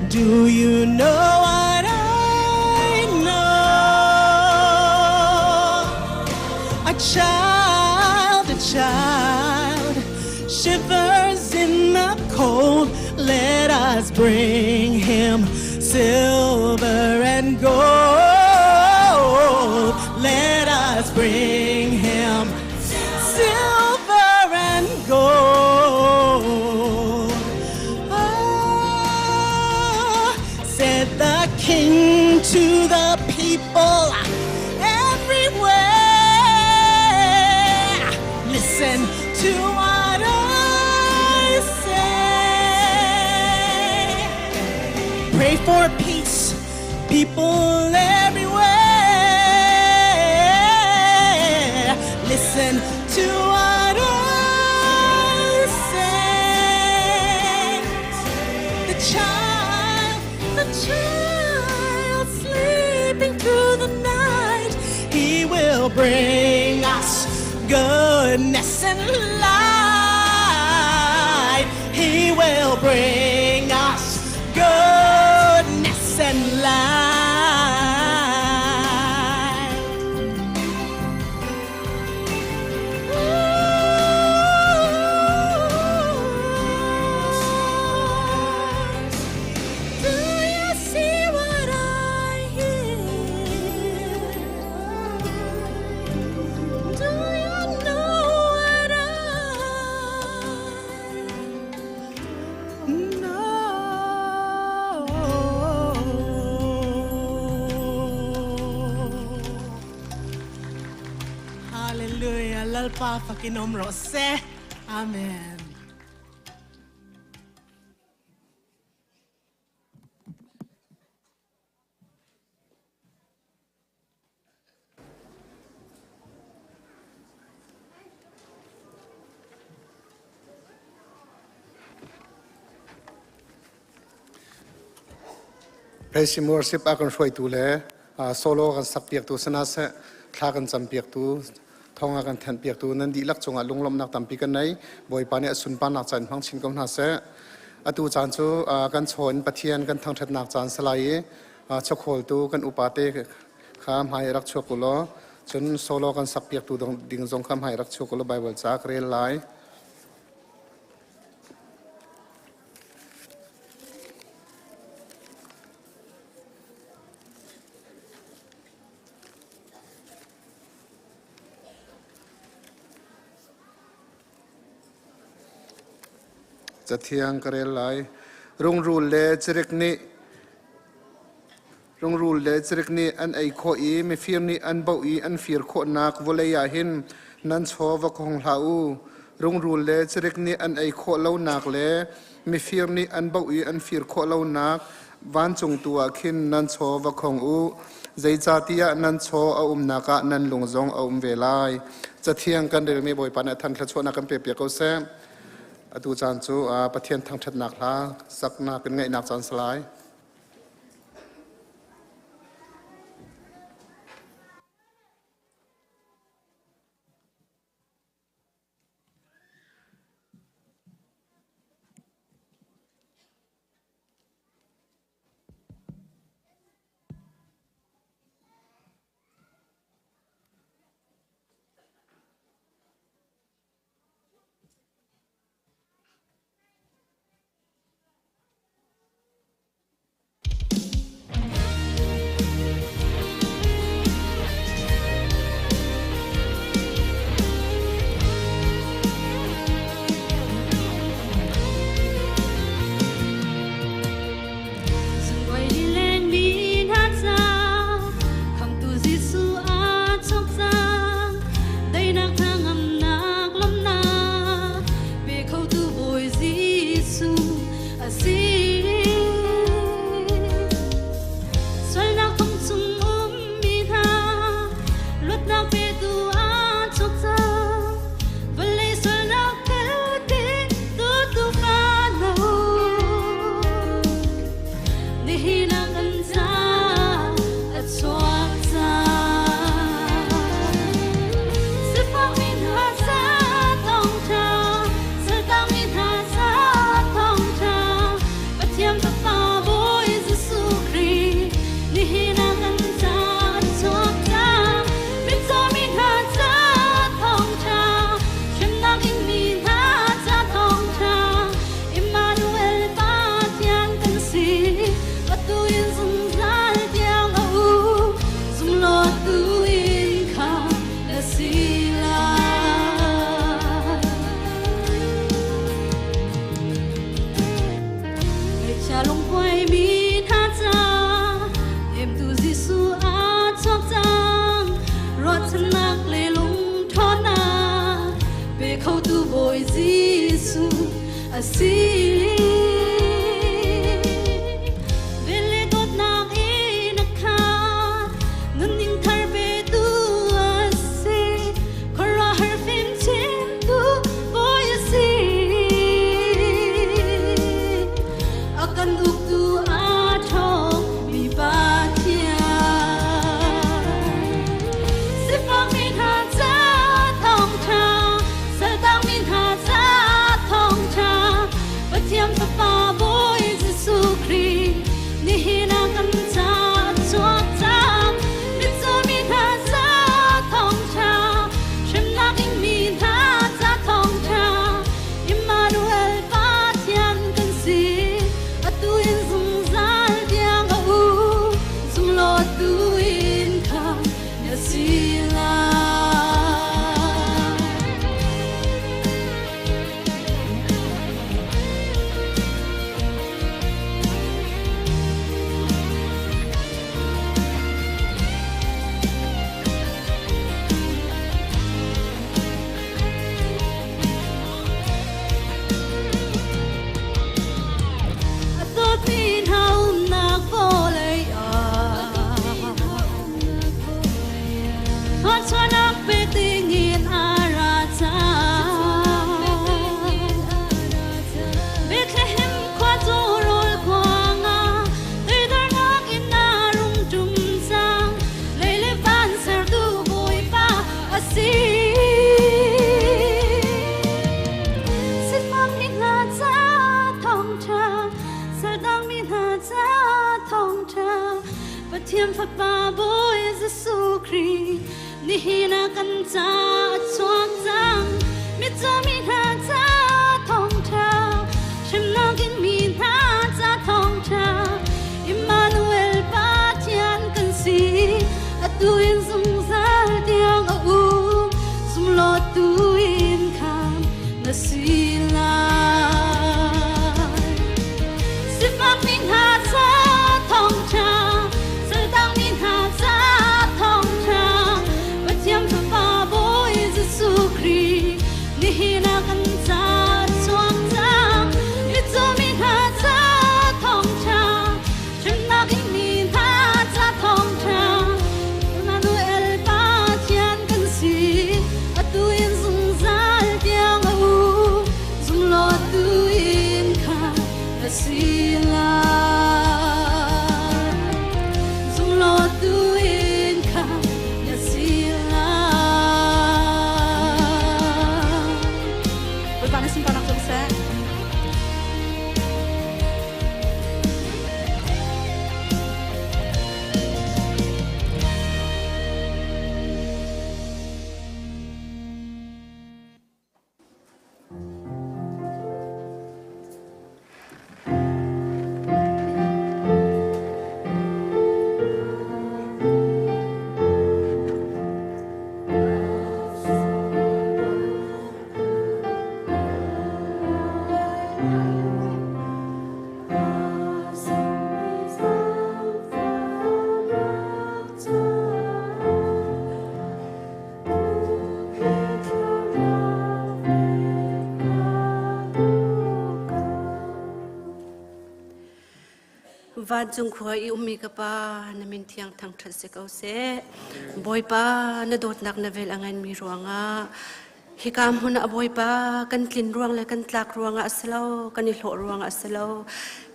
[SPEAKER 8] do you know what I know? A child shivers in the cold. Let us bring him silver and gold. Let us bring him silver and gold. Oh, said the king to the people everywhere. Listen to what I say. Pray for peace, people everywhere. Listen to what I say. The child sleeping through the night, he will bring us goodness and light. He will bring us goodness and light. Do you see what I hear? Do you know what I know? Hallelujah. Lalpa fakinom rose. Amen.
[SPEAKER 2] Praise and worship akan shoi tu le solo kan sak piak tu sana se thla kan cham piak tu thong akan than piak tu nan di lak chunga lunglom nak tampi kan nei boi pa ne sun pa nak chan phang chin kom na se atu chan chu kan chhon pathian kan thang that nak chan salai chokhol tu kan upate kham hai rak chokulo chun solo kan sak piak tu ding jong kham hai rak chokulo bible chak rel lai Jathiang karel lai rung rul le chirek ni an ai kho i me fir ni an bau i an fir kho nak vole ya hin nan cho va khong lau rung rul le chirek ni an ai kho lo nak le me fir ni an bau i an fir kho lo nak van chung tua khin nan cho va khong u zai chatia nan cho a naka nan lungjong a ve lai Jathiang kan re me boi pan than thla chona kan pe pe ko se atu chan chu pathian thang that nak la sakna kan ngai nak chan salai
[SPEAKER 1] asi vele tot nak inakha nuning thar be tu asi kora har fim chim tu boy asi akan uk tu a thong mi ba tia se phang min ha cha thong cha sa dang min ha cha thong cha ba thiam sa pa boy jesu christ ni hina kan cha chuak cha mit zo min ha cha thong cha shem na king min ha cha thong cha Emmanuel pa thian kan si atu in zum zal diang u zum lo tu in kha ya sila Atot min haum nak boleh Hot suanak betingin arata Bethlehem kwa zorol kwanga Lidar nak inarung jumsang Lele ban serdu boy pa asi Sifang min ha cha thong cha Sardang min ha cha thong cha Ba thiam phak ba boy Jesu Christ Ni hina kan cha chuak chang Mi cho min ha cha thong cha Shem na kin min ha cha thong cha Emmanuel pa thian kan si Atu in zum zal diang a Zum lo tu in kham na sila Sifak min ha cha thong cha Sardang min ha cha thong cha Ba thiam sa pa boy Jesu Christ Ni hina kan cha chuak chang Mi cho min ha cha thong cha Shem na king min ha cha thong cha Emmanuel pa thian kan si Atu in zum zal diang a Zum lo tu in kha na sila Zum lo tu in kha na sila
[SPEAKER 5] Boy pa na simpan nak jom se.
[SPEAKER 9] Van chung khoi i umi ka pa na min thiang thang that se kau se boy pa na dot nak na vel angan mi ruanga hikam huna boy pa kan tlin ruang le kan tlak ruanga aslo kan i hlo ruanga aslo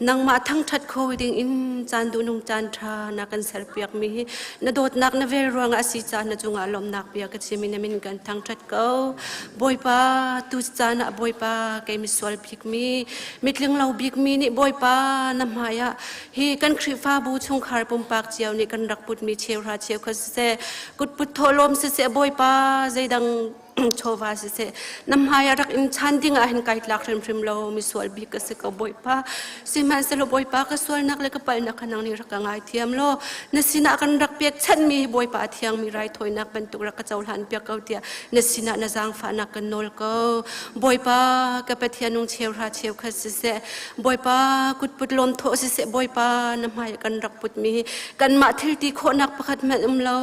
[SPEAKER 9] nang ma thang that khoi ding in chan du nung chan tha na kan sel piak mi na dot nak na vel ruanga asi cha na chunga lom nak piak ka chimi na min kan thang that kau boy pa tu cha na boy pa kai mi swal phik mi mitling lau bik mi ni boy pa na maya hi kan khri fa bu chung khar pum pak chiaw ni kan rak put mi cheu ra cheu kha se kut put tholom se boy pa zaidang chova se nam haya rak in chanding a hin kai tlak rem lo mi swal bi ka se ka boy pa si man se lo boy pa ka swal nak le ka pal nak kanang ni rak ngai thiam lo na sina kan rak pek chan mi boy pa thiang mi rai thoi nak ban tuk rak ka chaul han pek ka tia na sina na jang fa nak kan nol ko boy pa ka pa thianung cheu ra cheu kha se boy pa kut put lom tho se boy pa nam haya kan rak put mi kan ma thil ti kho nak pakhat ma lo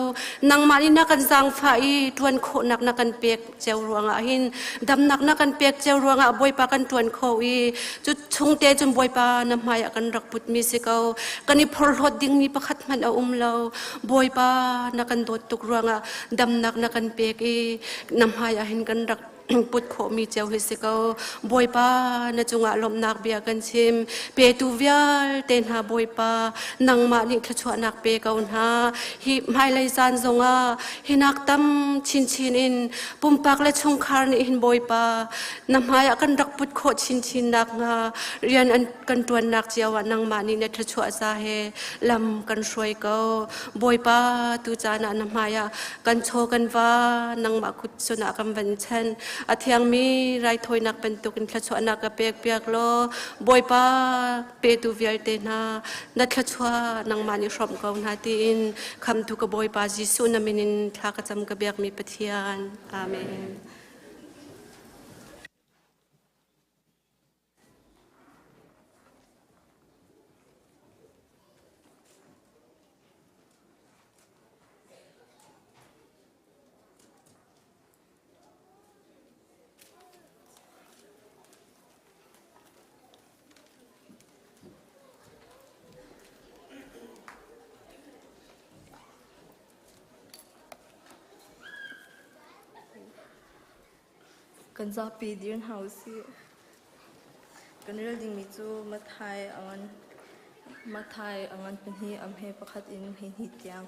[SPEAKER 9] nang ma ni na kan jang fa i tuan kho nak na kan pek เจ้ารัวงะหินดำนักนักกันเปียกเจ้ารัวงะบอยปากันตวนเขาอีจุดชงเตจมบอยปานำมายกันรักปุตมีสิเกากันนี่พอลดดิ่งนี่ประคัดมันเอาเราบอยปานักกันโดดตุกรัวงะดำนักนักกันเปียกอีนำมายหินกันรักปุตโคมีเจ้าฮิสิเกาบอยปาณจุงะลมนักเบียกันชิมเปตูเวียลเตนหาบอยปานังมานิขชวนักเปกาหาฮิไม่ไลซานจงะฮินักตั้มชินชินอินปุ่มปากและชงคาร์นิหินบอยปานำหายกันรักปุตโคชินชินนักงาเรียนอันกันตัวนักเจ้านังมานิเนขชวซาเฮลำกันช่วยเกาบอยปาตูจานานำหายกันโชกันว่านังมาคุดสนากันบันเชนอาเทียงมีไรถอยนักเป็นตุกินขชวนักกะเปียกเปียกโลบอยปาเปตูเวียลเตนานัดขชวนังมานิชมเกาหน้าตีอินคำทุกบอยปาจิสุนามินินทากจำกะเบียกมีปะเทียนอาเมน
[SPEAKER 10] กันจะปีเดียนเฮาสิกันเรื่องดิ่งมิจูมาไทยอันเป็นที่อำเภอประคัดอินเฮนิตยัง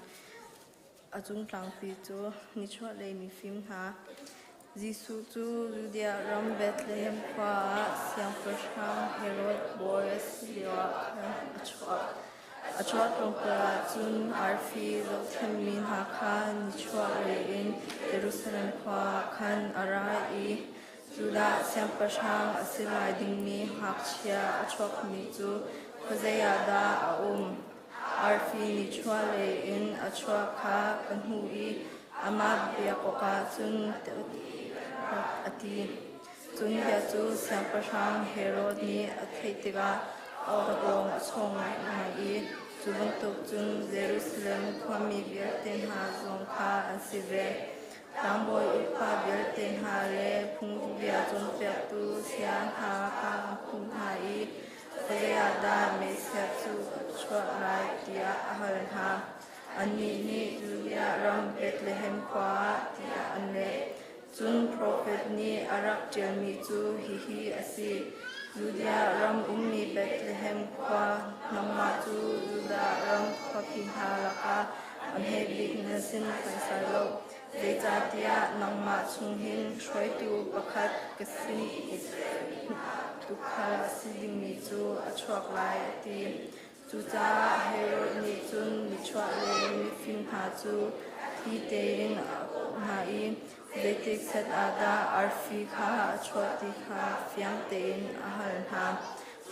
[SPEAKER 10] อาจุงกลางปีจูนิชวดเลยมีฟิล์มหาจิสุจูจูเดียรัมเบตเลมควาเสียงประชามเฮโรดบอยส์เดียวอาชวดตรงกลางจุนอาร์ฟีโลเทมินหาคานิชวดเลยอินเยรูซาเล็มควาคันอาราอีจูดาเสียงประชามอสิลายดิ่งมีหักเชียอาชวดมิจูพเซียดาอาร์ฟีนิชวดเลยอินอาชวดคากันหูอีอามาเบียกกาจุนอตีจุนเบียจูเสียงประชามเฮโรดนี้อธิติกาออกลงชงหาอีจุบันตุกจุนเยรูซาเล็มความมีเบียเตนหาจงคาอันสิเวตังบอยอุปาเบียเตนหาเลพุงเบียจนเปียตูเสียนหาคาพุงหาอีเรียดาเมเสจูชวลายเตียอาหารหาอันนี้นี่จูเลียรัมเบตเลเฮมควาที่อันเล่จุนโปรเฟตนี้อารักเจมีจูฮิอสิจูเดียรัมมีเบตเลเฮมควานังมาจูดารัมควาพิฮาลกาอันเฮบิกนัสินไฟสายโลเดจาเตียนังมาชุงหินช่วยตูประคัดกสินทุกขลาสิดิมีจูอชวกลายตีจูจาเฮโรนิจุนมิชวเลมิฟิมหาจูที่เตนหาอีเดติกเซตอาดาอาร์ฟีคาชวติคาฟิยังเตนอาหารหา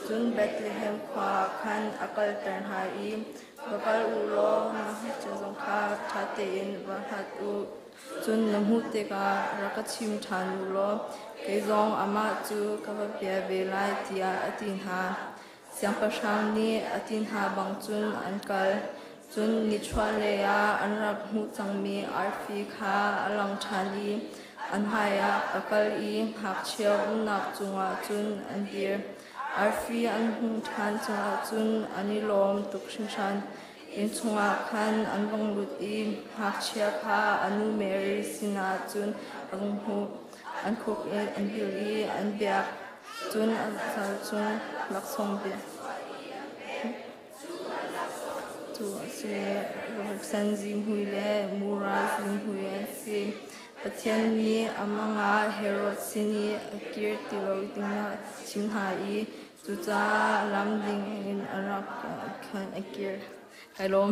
[SPEAKER 10] จุนเบตเลเฮมควาคันอักลเตนหาอีบักลอุโรมหิจงคาชาเตนบัฮัดอุจุนน้ำหูเตการักชิมชานุโรเกยงอามาจูกับเปียเวลาเตียอตินหาเสียงประชามนี้อตินหาบางจุนอันกัลจุนนิชวาเลียอันรักหูจังมีอาร์ฟีคาอลังชาลีอันหายอักลอีหักเชียวนักจุงอาจุนอันเดียอาร์ฟีอันหูทันจุงอาจุนอันนิลมตุกชิงชันอินจุงอาคันอันบังลุดอีหักเชียคาอันนูเมรีสินาจุนอันหูอันคุกอันบิลอีอันเบียจุนอันซาจุนลักษมเบียตัวเสียรูปสันจิมหุยเล่มูราจิมหุยอันสิปัจจัยนี้อามังอาเฮโรสินีกิร์ติโลติงาชิมหาอีจุจ้าลำดิ่งอินอารักคันกิร์ไกลม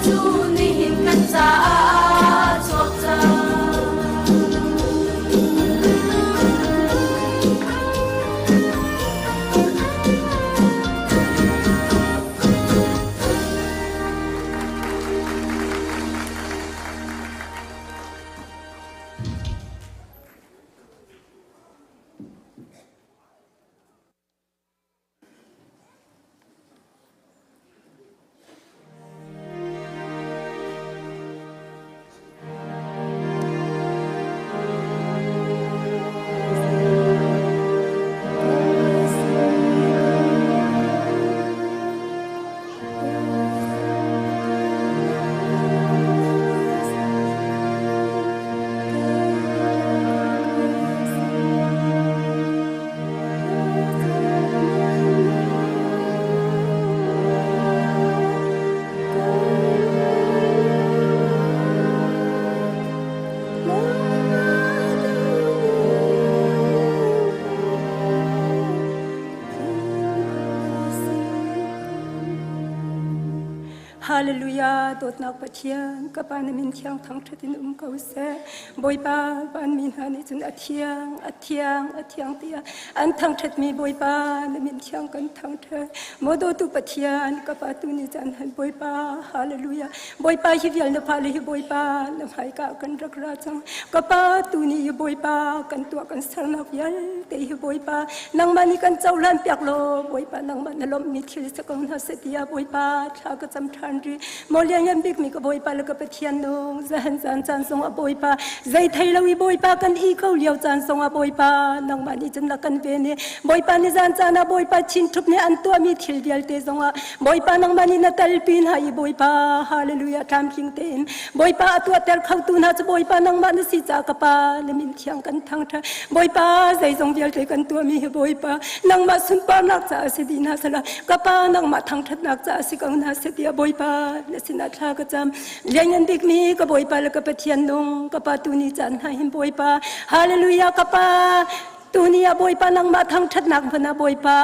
[SPEAKER 1] จูนี่หินกันจ้าจวบจ้า
[SPEAKER 11] ฮาเลลูยาโดดนักปะเทียนกับปานมินเทียงทั้งทัดินเกาเสบอยปาปานมินหานิจุนอเทียงเตียอันทั้งทัดมีบอยปานมินเทียงกันทั้งเธอโมโดตุปะเทียนกับปาตุนิจันให้บอยปาฮาเลลูยาบอยปาฮิวิลนภาลิฮิบอยปานภายกากันรักราจังกับปาตุนิฮิบอยปากันตัวกันสารนักยัลเตฮิบอยปานังมานิกันเจ้าลันเปียกโลบอยปานังมันลมมิทิลสกังนาเสติยาบอยปาชากจำทันโมเลียนบิกมีกบอยปาแล้วก็ไปเทียนนงจันทรงอบอยปาใจไทยเราอีบอยปากันอีเขาเลี้ยวจันทรงอบอยปานังมานี่จันละกันเวเนบอยปานี่จันอบอยปาชินทุบเนี่ยอันตัวมีทิลเดียลเตทรงบอยปานังมานี่นัตลปินให้บอยปาฮาเลลูยาทำคิงเตนบอยปาตัวเตลเข้าตูน่าจะบอยปานังมานี่สิจากปาเลมินเทียงกันทั้งเธอบอยปาใจทรงเดียลเตกันตัวมีบอยปานังมาสุนปานักจ่าเสดีนาสละกปานังมาทั้งทัดนักจ่าสิกังนาเสดียบอยปาและสินาทากระจำเลี้ยงยันบิกมีกบอยปาแล้วก็ไปเทียนนงกปาตุนีจันให้หิมบอยปาฮาเลลูยากปาตูนีบอยปานังมาทั้งทัดนักพนาบอยปา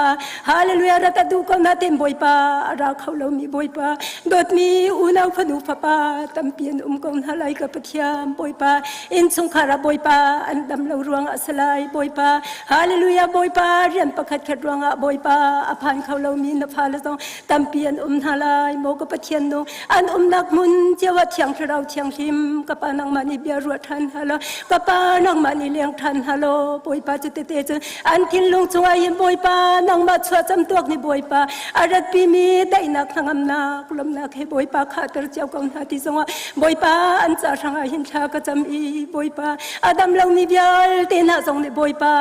[SPEAKER 11] ฮาเลลูยารัตดูก็นาเต็มบอยปาราเขาเรามีบอยปาโดดมีอุณาพนุฟปาตั้มเปียนกงฮาไลกับปะเทียมบอยปาอินสงคาราบอยปาอันดำเรารวงอัสลายบอยปาฮาเลลูยาบอยปาเรียนประคัดขัดรวงบอยปาอภันเขาเรามีนภาละซองตั้มเปียนฮาไลโมกปะเทียนนงอันนักมุนเจ้าเทียงเราเทียงหิมกับปานังมานิเบียรัวทันฮาโลกับปานังมานิเลียงทันฮาโลบอยปาจะเตจอันทินลงจงอายินบอยปานังมาชัวจำตัวนี่บอยปาอารัดปีมีได้นักทางอำนาจลมนักให้บอยปาขาดเจ้ากองนาที่จงว่าบอยปาอันจะทางอายินชากจำอีบอยปาอาดัมเรามีเบียลเตน่าจงในบอยปา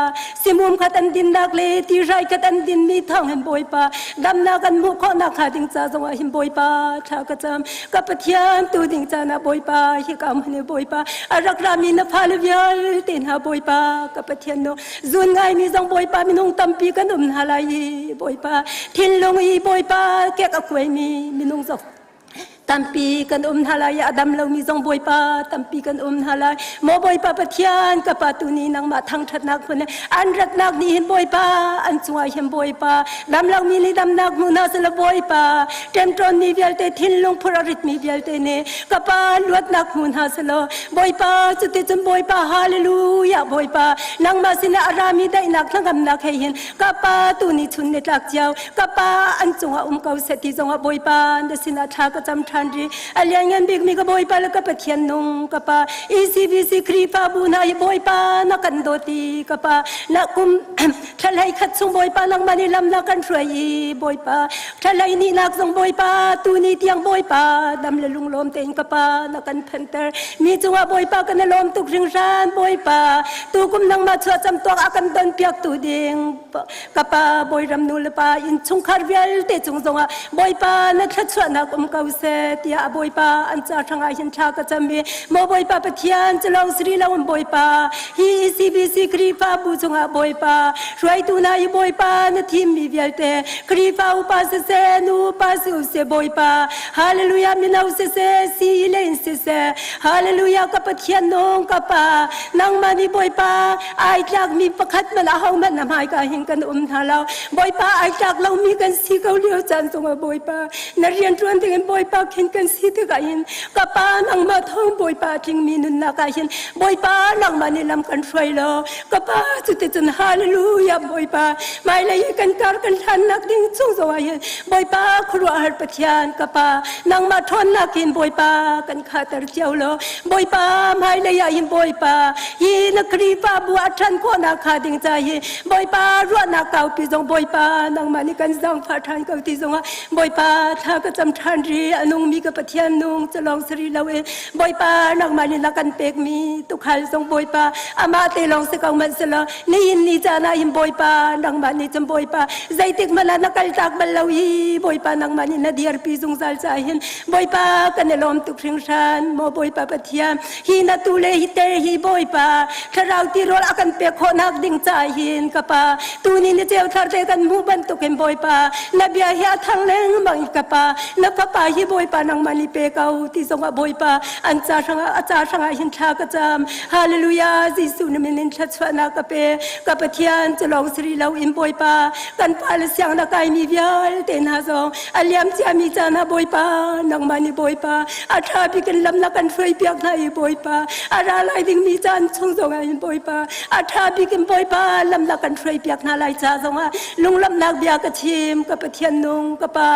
[SPEAKER 11] สิมุมขัดอันดินนักเลที่ไรขัดอันดินมีทางเห็นบอยปาดำนากันมุขนักขาดิงจ้าจงอายินบอยปาชากจำกับปะเทียนตูดิงจ้านาบอยปาฮิกามให้บอยปาอารักรามีนภาลเบียลเตน่าบอยปากับปะเทียนโนจุนไงมีจงบอยปามีนงตัมปีกันฮาลายบอยปาทินลงอีบอยปาแกกะกวยมีนงจบตัมปีกันฮาลายอดัมเรามีจงบอยปาตัมปีกันฮาลายโมบอยปาปะเทียนกับปาตุนีนังมาทางทัดนักคนอันรัดนักนี่เห็นบอยปาอันจงไอเห็นบอยปาดำเรามีลิดำนักมุนาสละบอยปาเต็มตรอนมีเวียลเตทินลงพระฤทธิ์มีเวียลเตเนกับปาลวดนักมุนาสละบอยปาจุดที่จมบอยปาฮาเลลูยาบอยปานังมาสินะอารามีได้นักทั้งกำนักให้เห็นกับปาตุนีชุนเนตลักเจ้ากับปาอันจงเก่าเสติจงบอยปาเดสินะทากจำทันรีอันยังยันบิกมีกบอยปาแล้วก็ปะเทียนนงกับปาECBCครีฟาบุนาบอยปานักกันโดตีกับปานักกุมทะเลขัดส่งบอยปานังมานิลำนักกันช่วยบอยปาทะเลนี่นักส่งบอยปาตูนี่เตียงบอยปาดำละลุงลมเต็งกับปานักกันเพนเตอร์มีจังหวะบอยปากันลมตุกริงรานบอยปาตูกุมนังมาชัวจำตัวอากันเดินเปียกตูเด้งกับปาบอยรำนูลปาอินชงคาร์เวลเตจงจงว่าบอยปานักชัวนักเก่าเสตียบอยปาอันจะทางอาหินชากจำมีโมบอยปาปะเทียนจะลองสรีลาวบอยปาฮีECBCครีฟาบุจงอาบอยปาช่วยตูนายบอยปาณทีมมีเวลเตครีฟาอุปาเสนูปาสุเสบอยปาฮาเลลูยามินาอุเสสีเลนเสฮาเลลูยากับปะเทียนนงกับปานังมานีบอยปาไอจากมีประคัดมันเอามันนำหายกาหิงกันทาเราบอยปาไอจากเรามีกันสีเกาเลียวจันจงอาบอยปานักเรียนชวนถึงบอยปาเค hian kan si te ka in ka pa nang ma thong boi pa ting mi nun na ka hian boi pa nang ma ni lam kan throi lo ka pa chu te chun hallelujah boi pa mai lai kan kar kan than nak ding chung zo hian boi pa khru har pathian ka pa nang ma thon na kin boi pa kan kha tar cheu lo boi pa mai lai ya hian boi pa hi na kri pa bu athan ko na kha ding cha hi boi pa ro na kau pi jong boi pa nang ma ni kan jang pha than kau ti jong boi pa tha ka cham than ri anung mi ka pathian nung chalong sri lawe boi pa nang ma ni na kan pek mi tu khal jong boi pa ama te long se kau man sala ni in ni cha na him boi pa nang ma ni cham boi pa zai tik mala na kal tak bal lo hi boi pa nang ma ni na diar pi jong zal cha hin boi pa kan lom tu khring shan mo boi pa pathian hi na tu le hi te hi boi pa tharau ti rol akan pe kho nak ding cha hin ka pa tu ni ni cheu thar te kan mu ban tu kem boi pa na bia hi thang leng mang ka pa na pa pa hi boi pa nang mani pe kau ti zong a boi pa an cha sanga hin tha ka cham hallelujah jisu na min tha chwana ka pe ka pathian chalong sri lau in boi pa kan pa le siang na kai mi vial te na zong aliam cha mi cha na boi pa nang mani boi pa a tha pi kan lam na kan throi piak na i boi pa a ra lai ding mi chan chung zong a in boi pa a tha pi kan boi pa lam na kan throi piak na lai cha zong a lung lam nak bia ka chim ka pathian nung ka pa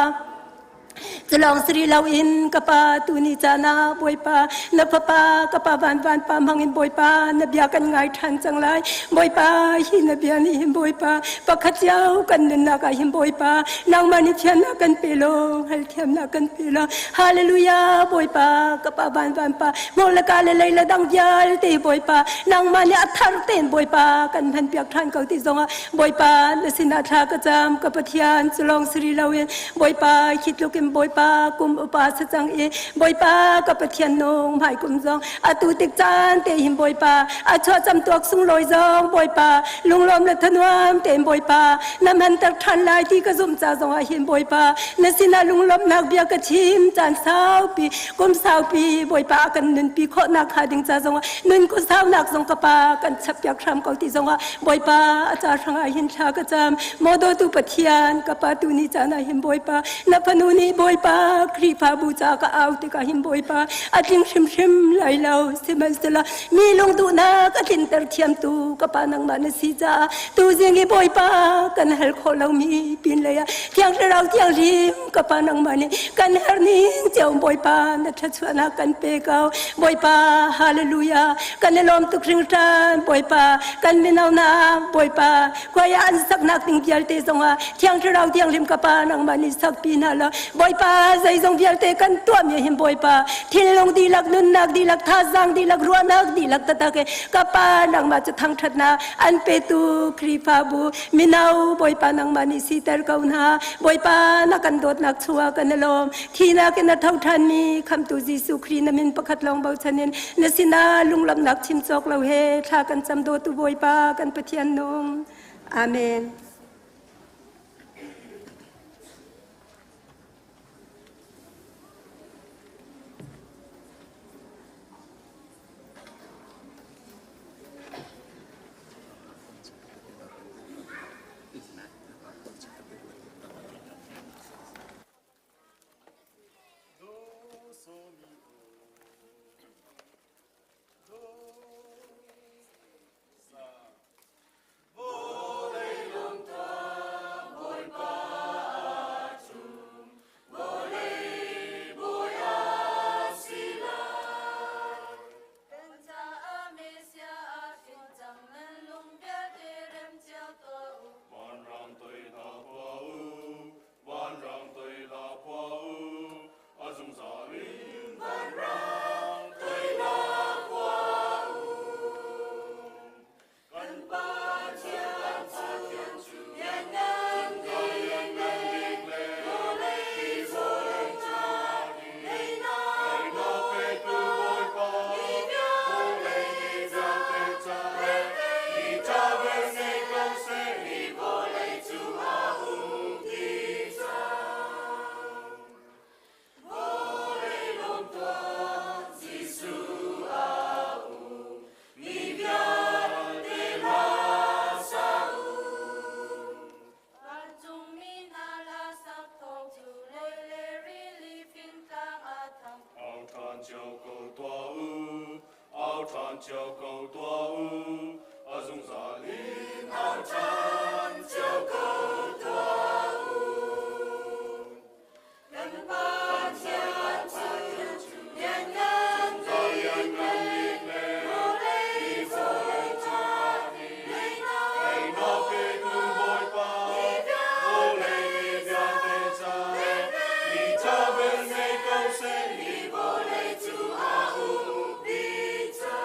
[SPEAKER 11] Jalong Sri Lau in kapa tu ni jana boi pa na papa kapa van pa mangin boi pa na bia kan ngai than chang lai boi pa hi na bia ni him boi pa pakhat jau kan na ka him boi pa nang mani thian na kan pe lo hal thiam na kan pe lo hallelujah boi pa kapa van pa mol ka le la dang yal te boi pa nang mani athar ten boi pa kan phan piak than kau ti zonga boi pa na sina tha ka jam ka pathian Jalong Sri Lau in boi pa khit lo boi pa kum upa sa chang e boi pa ka pathian nong mai kum jong atu tik chan te him boi pa a cho cham tuak sung loi jong boi pa lung lom la thanwam te boi pa nam han tak than lai ti ka zum cha jong a him boi pa na sina lung lom nak bia ka chim chan sao pi kum sao pi boi pa kan nun pi kho na kha ding cha jong nun ko sao nak jong ka pa kan chap yak tham ko ti jong a boi pa a cha thang a hin tha ka cham modo tu pathian ka pa tu ni cha na him boi pa na panu ni boi pa kri pa bu cha ka au te ka him boi pa ating shim lai lau se man sala mi long du na ka tin tar thiam tu ka pa nang ma na si cha tu jing gi boi pa kan hal kho lau mi pin le ya thiang rau thiang rim ka pa nang ma ni kan har ni cheu boi pa na tha chwana kan pe kau boi pa hallelujah kan lom tu khring tan boi pa kan mi nau na boi pa ko ya an sak nak ting pial te zonga thiang rau thiang rim ka pa nang ma ni sak pi na la boi pa zai zong vial te kan tua mi him boi pa thil long di lak nun nak di lak tha jang di lak ruan nak di lak ta ke ka pa nang ma cha thang that na an pe tu kri pa bu minau boi pa nang ma ni si tar kau na boi pa na kan dot nak chua kan lom thi na ke na thau than mi kham tu jisu khri na min pakhat long bau chanin na sina lung lam nak chim chok lo he tha kan cham do tu boi pa kan pathian nong amen
[SPEAKER 6] chiều cầu tua áo tràn chiều cầu tua ở dung giả linh áo tràn chiều cầu tua gần ba thiên chư nhân nhân đi lệ ô lê rồi cha lê nó kê tu bồi pa ô lê mi bian tê cha đi cha bên ngay câu sẽ đi vô lê chu a u đi cha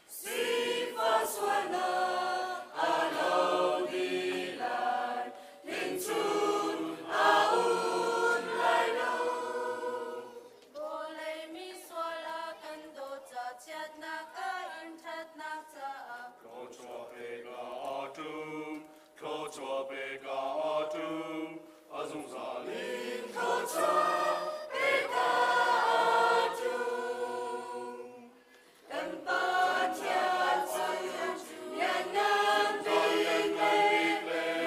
[SPEAKER 6] si fa xuân a lâu đi lại linh chun a un lại lâu
[SPEAKER 1] Vô lê mi xoa la cân đô cha chết na ca in thất na cha
[SPEAKER 6] Ko chua pe ga atum, ko chua pe ga atum, azung zalim ko chua pe ga atum. Gần ba thiên chư nhân nhân đi lệ,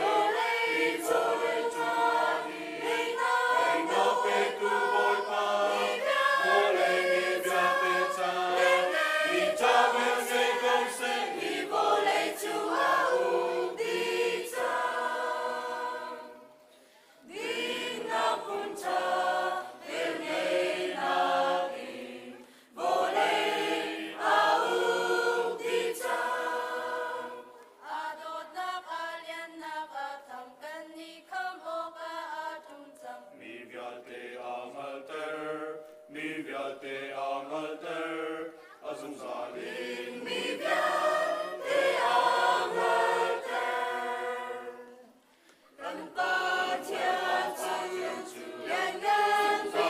[SPEAKER 6] vô lê rồi cha đi nó pe tu bồi pa, vô lê mi bian pe cha, đi cha bên ngay câu sẽ đi vô lê chu a u đi cha, đi na kun cha bên ngay na đi vô lê a u đi cha.
[SPEAKER 1] Adot nak alien nak atam kan ni kam oka atum sam
[SPEAKER 6] Mi vialte amalter, mi vialte amalter, azung zalim mi vialte amalter. Gần ba thiên chư nhân nhân đi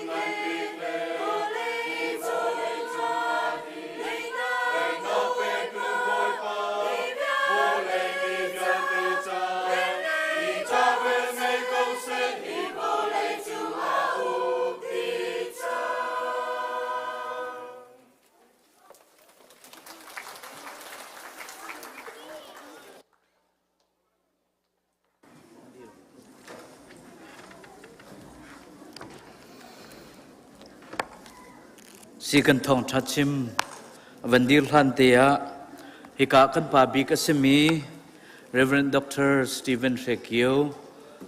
[SPEAKER 6] lệ, vô lê rồi cha đi nó pe tu bồi pa, vô lê mi vialte cha đi cha bên ngay câu sẽ đi vô lê chu a u đi cha.
[SPEAKER 7] si kan thong thachim vandir hlan tia hika kan pa bi ka semi Reverend Dr. Stephen Shekio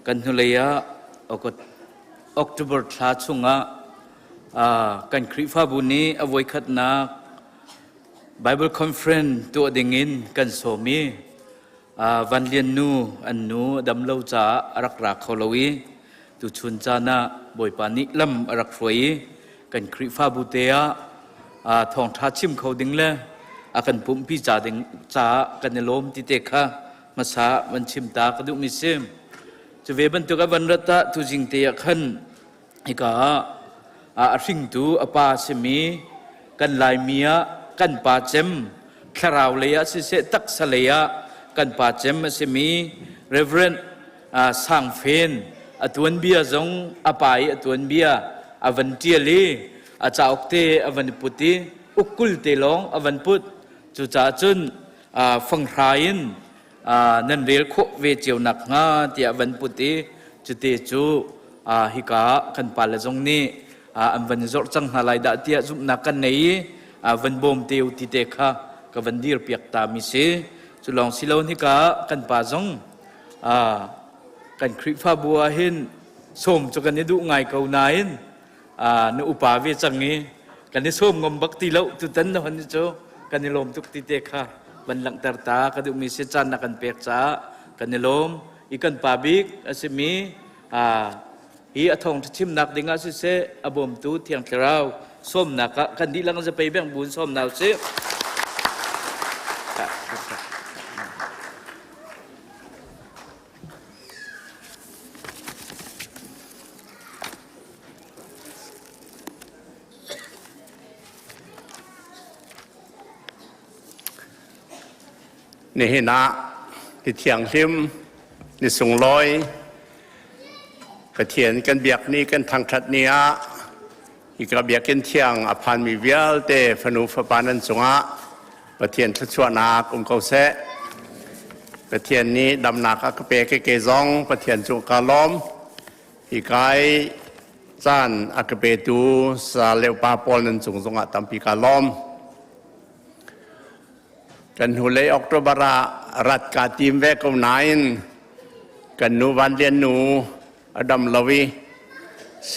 [SPEAKER 7] kan hulaya October thla chunga kan krifa buni avoi khatna Bible conference tu dingin kan somi van lian nu an nu dam lo cha arak rak kholowi tu chun cha na boi pani lam arak roi kan krifa butea thong tha chim kho ding le akan pum pi cha ding cha kan lom ti te kha masa man chim ta ka du mi sim chwe ban tu ka ban rata tu jing te khan ika a ring tu apa semi kan lai mia kan pa chem kharau le ya se tak saleya kan pa chem semi Reverend sang fen atun bia zong apai atun bia avan tiali achaok te avan puti ukul te long avan put chu cha chun phang rain nan rel kho ve chiu nak nga ti avan puti chu te chu hika kan pal zong ni avan zor chang halai da tia zum na kan nei van bom teu ti te kha ka van dir piak ta mi se chu long silon hika kan pa zong kan krifa bua hin som cho kan du ngai kau nain nu upa ve changi kan som ngom bakti lo tu tan no han cho kan lom tuk ti te kha ban lang tar ta ka du mi se chan na kan pek cha kan lom ikan pabik asimi hi athong chim nak dinga se se abom tu thiang thrau som na ka kan di lang za pe beng bun som naw se
[SPEAKER 6] ni hina ti thiang hlim ni sung loi ka thian kan biak ni kan thang that nia ikra biak ken thiang aphan mi vial te phanu pha panan chunga pathian thchuana kum kau se pathian ni damna ka pe ke zong pathian chu ka lom ikai จานอากเปตูสาเลวปาปอลนันจงจงอาตัมปีกาลอมกันหุเลออกตัวบาระรัดกาทีมเวกนายน์กันนูวันเลียนนูอดัมลวีเส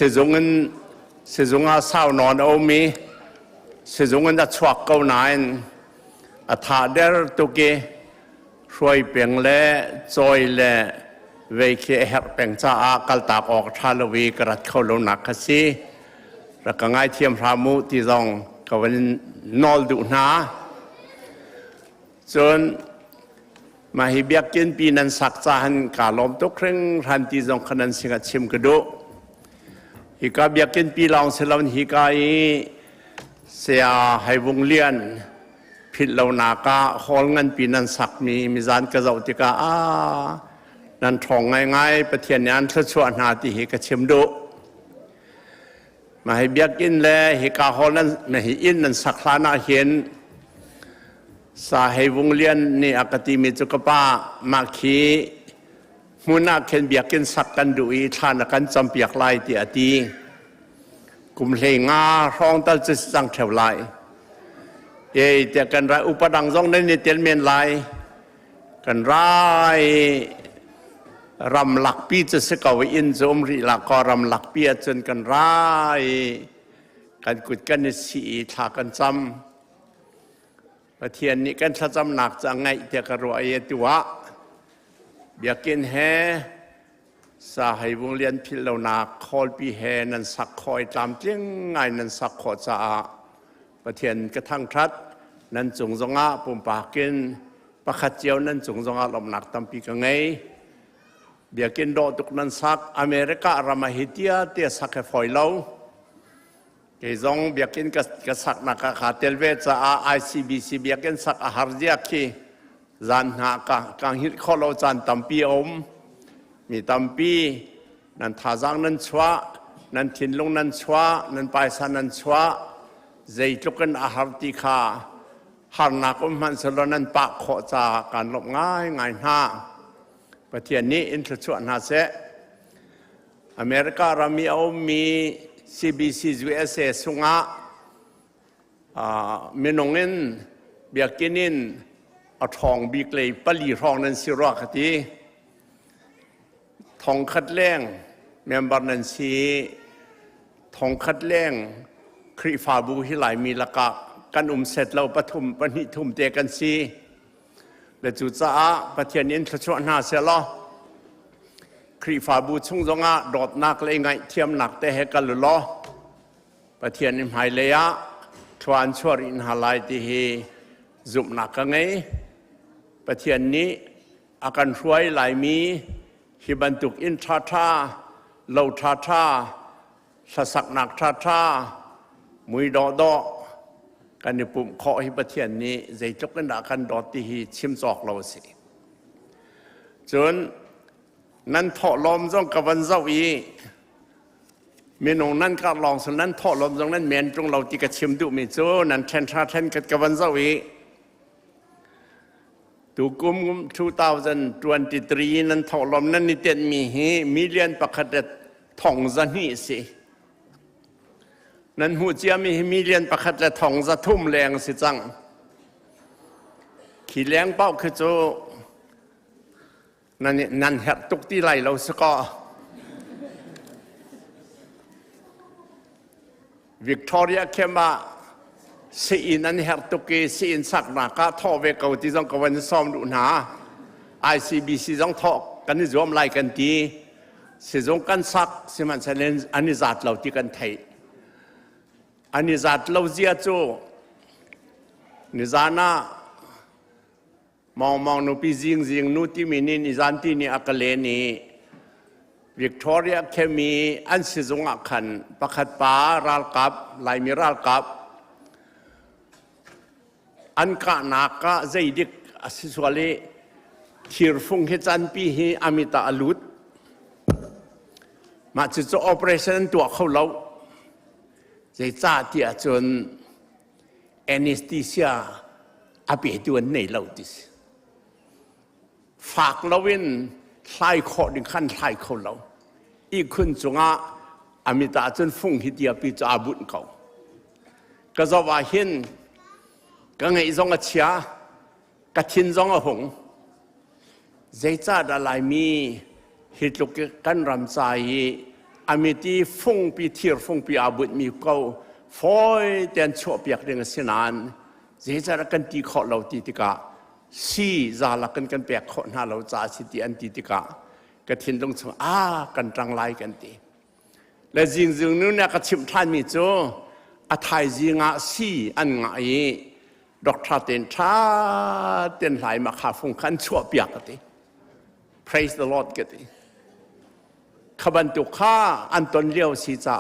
[SPEAKER 6] จงอาสาวนอนเอามีเสจงอันจะชวักเกานายน์อาถาเดอร์ตุกีช่วยเปลี่ยนเล่จอยเล่เวคีเฮรเป็นจ้าอาคัลตากออกทาลวีกระดัเข้าลงนักสิรักง่ายเทียมพระมุที่จงกวันนอลดุนาจนมาฮิเบียกินปีนันสักจานกาลมตุกครึ่งทันที่จงขนันสิงห์ชิมกระดูฮิกาเบียกินปีลองเสลวันฮิกาเสียให้วงเลียนผิดเหล่านากาฮอลเงินปีนันสักมีจานกระเจ้าติกานั่นทองง่ายๆประเทศนี้อันทศวรรษนาที่ฮิกาชิมดูมาฮิเบียกินแลฮิกาฮอลนั้นมาฮิอินนันสักลานาเห็นสาเหวงเลียนนี่อากติมิจุกปามาคีมุนาเข็นเบียกินสักกันดูอีทานกันจำเปียกลายตีอตีกุมเลงาร้องตัลจิสังเทวไลเอเตียกันไรอุปดังซองในเตียนเมียนไลกันไรรำหลักปีจะสกาวอินจมริลากรำหลักปีจนกันไรกันกุดกันสีทากันจำประเทศนี้กันถ้าจำหนักจะไงเดียกรัวเอตัวเบียกินแฮสาให้วงเรียนพิลนาคอลปีแฮนันสักคอยตามเจียงไงนันสักขอจะประเทศกระทั่งทัดนันจงจงอาปุ่มปากินประคัดเจียวนันจงจงอาลมหนักตามปีกันไงเบียกินโดตุกนันสักอเมริการามาฮิเตียเตียสักแค่ฝอยเล่าเกี่ยงเบียกินกับสักนักขาเทลเวจะICBC เบียกินสักอาหารเดียกีจันหากางฮิตข้อเราจันตัมปีมีตัมปีนันท่าจังนันชัวนันทินลงนันชัวนันไปสันนันชัวใจทุกันอาหารติขาหารนักมันสลนันปะขอจาการหลบง่ายหน้าประเทศนี้อินทรชวนาเซอเมริกาเรามี CBC USA สุงะมีนงเงินเบียกินินเอาทองบีเกลปลีทองนั้นสิรอคติทองคัดแรงเมมเบอร์นันซีทองคัดแรงคริฟาบูฮิไลมีละกะกันเสร็จเราปฐุมปนิทุมเตกันซีและจุดจ้าประเทศนี้ทศวรรษนาเสียล้อคริฟาบูชุ่งจงอาดอดนักเลยไงเทียมหนักแต่เหกันหรือล้อประเทศนี้หายเลยะทวานชวรินหาลายที่เฮจุบหนักกันไงประเทศนี้อาการช่วยหลายมีฮิบันตุกอินทาทาเหลาทาทาสักหนักทาทามุยดอดอกันในปุ่มขอให้ประเทศนี้ใจจกกันด่ากันดอที่เฮชิมจอกเราสิจนนั้นทอลมจงกับวันเจ้าอีเมนงนั้นก็ลองส่วนนั้นทอลมจงนั้นเมียนจงเราที่กระชิมดูมิโซนั้นเทนทราเทนกับวันเจ้าอีตุกุม2023นั้นทอลมนั้นนิเตนมีมิเลียนประคัดทองจันนี่สินั้นหูเจียมีมิเลียนประคัดทองจะทุ่มแรงสิจังขี่แรงเป้าคือโจนั่นเหตุตุกที่ไรเราสก็วิกตอเรียเข้ามาสีนั้นเหตุตุกีสีนสักนักท่อเวกเอาที่ต้องกวนซ้อมดูหนา ICBC ต้องท่อกันนี่รวมไล่กันทีสิจงกันสักสิมันเสนอันนี้จัดเราที่กันไทยอันนี้จัดเราเจียจูนิจานามองนูปีจิงนูที่มีนิจานที่นี่อักเลนีวิกตอเรียเคมีอันสิจงอักขันประคัดป้ารัลกับลายมีรัลกับอันกะนักะใจดิกสิสวลีขีรฟุงเฮจันปีฮีอามิตาอลุดมาจุดโอเปอเรชั่นตัวเขาเราใจจ้าที่จนแอนิสติเซียอาเปิดตัวในเราดิฝากเราเว้นไล่ขอดึงขั้นไล่เขาเราอีกคนจง อามิตาจนฟุ้งฮิเดียปีจาบุญเขาก็จะว่าเห็นก็ไงจงอาเชียกระทินจงอาหงใจจ้าดาลายมีฮิตลุกกันรำใจอามิตีฟุ้งปีเทียร์ฟุ้งปีอาบุญมีเขาฟอยเตียนชั่วเปียกเรื่องสินานใจจ้ากันตีขอเราตีติกาสีจาลักกันเปียกขอหน้าเราจ่าสิตีอันตีติกากระทินลงชงกันจังไลกันตีและจริงนู้นเนี่ยก็ชิมท่านมีโจอาไทยจีงาสีอันงาอีดอกทาเต็นท่าเต็นไหลมาขาฟงขันชั่วเปียกกันตี praise the Lord กันตีขบันตุข้าอันตนเลี้ยวสีจ้า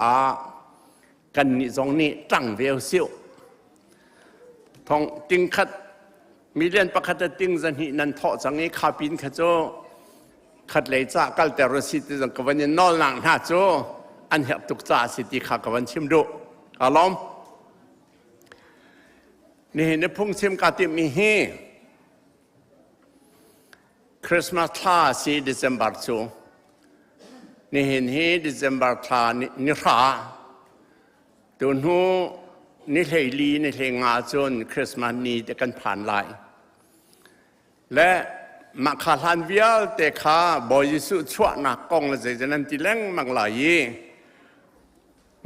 [SPEAKER 6] กันนี่ตรงนี้ตั้งเวลซิวทองติงขัดมีเรียนประคัตติงจันหินันทอจังนี้ขาปินขโจขัดเลยจ้ากัลแต่รสิติจังกวันนี้นอนหลังหาโจอันเหตุตุกจ้าสิติขากวันชิมดูอารมณ์นี่เห็นในพุ่งชิมกาติมีเฮคริสต์มาสท่าสีเดซ ember โจนี่เห็นเฮเดซ ember ท่านิราตัวนู้นี่เฮลีนี่เฮงาจนคริสต์มาสนี้จะกันผ่านไลและมาขาลันวิลเตคาบอยสุชั่วนักกองละใจนั้นที่เล่งมังลาย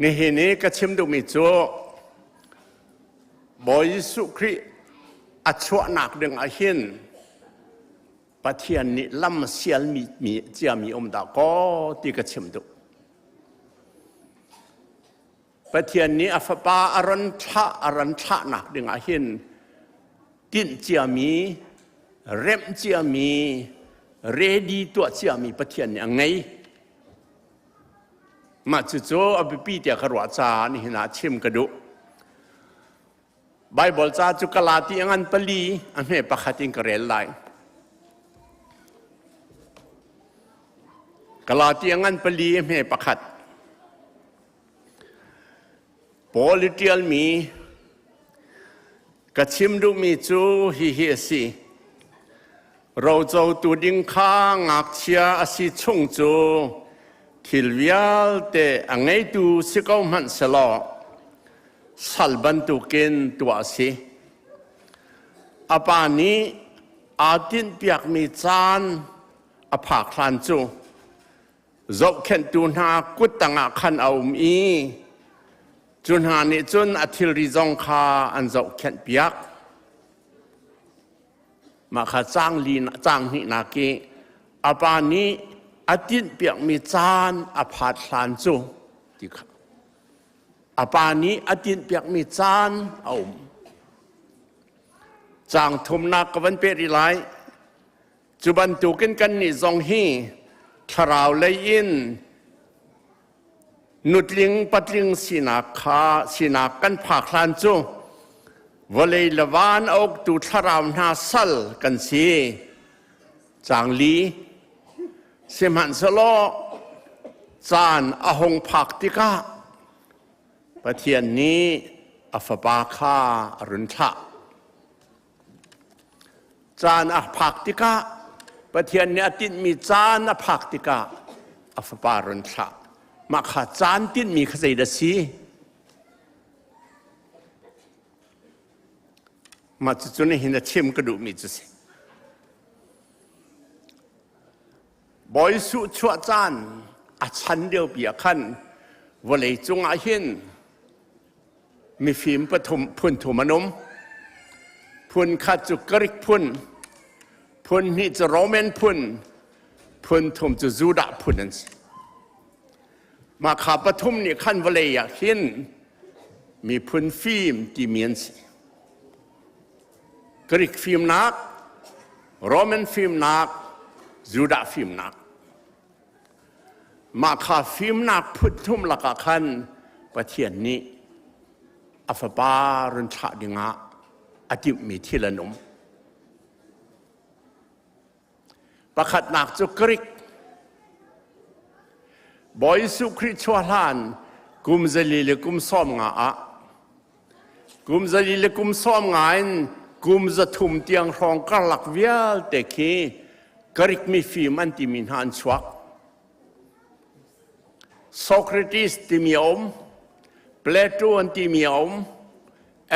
[SPEAKER 6] นี่เห็นนี้ก็ชิมดูมิโจบอยสุครีอัชั่วนักดึงอาหินปะเทียนนี่ลำเสียลมีเจียมีอมดาก็ตีก็ชิมดูปะเทียนนี้อฟปาอรันทะนักดึงอาหินตินเจียมีเร็มเจียมีเรดีตัวเจียมีปะเทียนยังไงมาจุดโจอภิปีเตียขรวาจานี่นาชิมกระดูไบเบิลจาจุกลาติอันปลีอันนี้ปะขัดิงกระเรลไลกลาติอันปลีอันนี้ปะขัดโพลิเทียลมีกระชิมดูมีจูฮิเฮซีเราจะตัวดิ้งข้างอักเชียอสิชงจูทิลวิลเตอังไงตูสิกาวมันสลอสัลบันตุกินตัวสิอาปานี้อาทินเปียกมีจานอภาคลันจูจบเข็นตูนากุตตังขันเอามีจุนหานิจุนอธิริจงคาอันจบเข็นเปียกมาข้าจ้างลีนจ้างนี่นาเกอาปานี้อาทิตย์เปียกมีจานอภาคลันจูที่ข้าอาปานี้อาทิตย์เปียกมีจานเอาจางทุมนักวันเปริไลจุบันตุกันนี่จงฮีทราวเลยอินนุดลิงปัดลิงสินากันภาคลันจูวลัยละวานออกตุทราวนาสัลกันสีจางลีเสมันสโลจานอหงผักติกาปะเทียนนี้อฟปาคารุนทะจานอผักติกาปะเทียนนี้ติดมีจานอผักติกาอฟปารุนทะมาขาจานติดมีขจัยดสีมาจุดนี้เห็นชิมกระดูกมีจุดสิบอยสุชัวจานอาชันเดียวเบียขันวันเลยจงอาหินมีฟิล์มปฐมพุนถุมนมพุนขัดจุกริกพุนนี่จะโรแมนพุนถุมจะจูดาพุนนั่นสิมาขาปฐมนี่ขันวันเลยอยากเห็นมีพุนฟิล์มที่มีนสิกรีกฟิล์มนักโรมันฟิล์มนักจูดาฟิล์มนักมาขาฟิล์มนักพุทธุมลักขันประเทศนี้อัฟบารุนชาดิงะอธิมีที่ละนมประคัดนักจุกริกบอยสุคริชวลานกุมซาลีเลกุมซ้อมงากุมซาลีเลกุมซ้อมงานกุมจะทุ่มเตียงรองกลักเวียลแต่คีกริกมีฟิล์มอันที่มินหันชวัก
[SPEAKER 12] Socrates ที่มีอม Plato ที่มีอม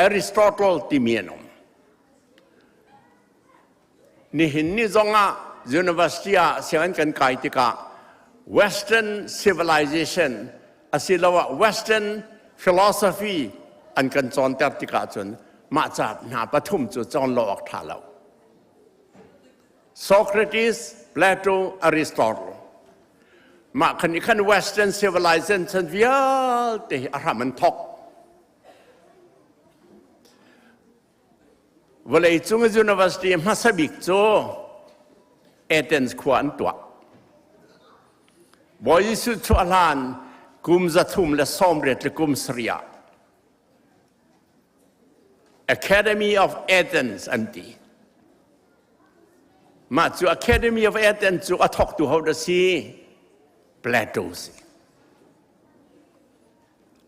[SPEAKER 12] Aristotle ที่มีอมนี่เห็นนี่จงอ่ะ University เสียงกันไกลที่กะ Western civilization อาศัยว่า Western philosophy อันกันจอนแต่ที่กะจนมาจากหน้าปฐมจุดจอนหลอกท่าเรา Socrates Plato Aristotle มาคันนี้คัน Western civilization วิลที่อารามันทอกเวลาจุง University มาสบิกโจเอเธนส์ขวานตัวบอยสุดชวลานกุมจะทุ่มและซ้อมเร็จและกุมสริยา Academy of Athens อันที่มาจู Academy of Athens จูอัทอกตัวเขาได้สิ Plato สิ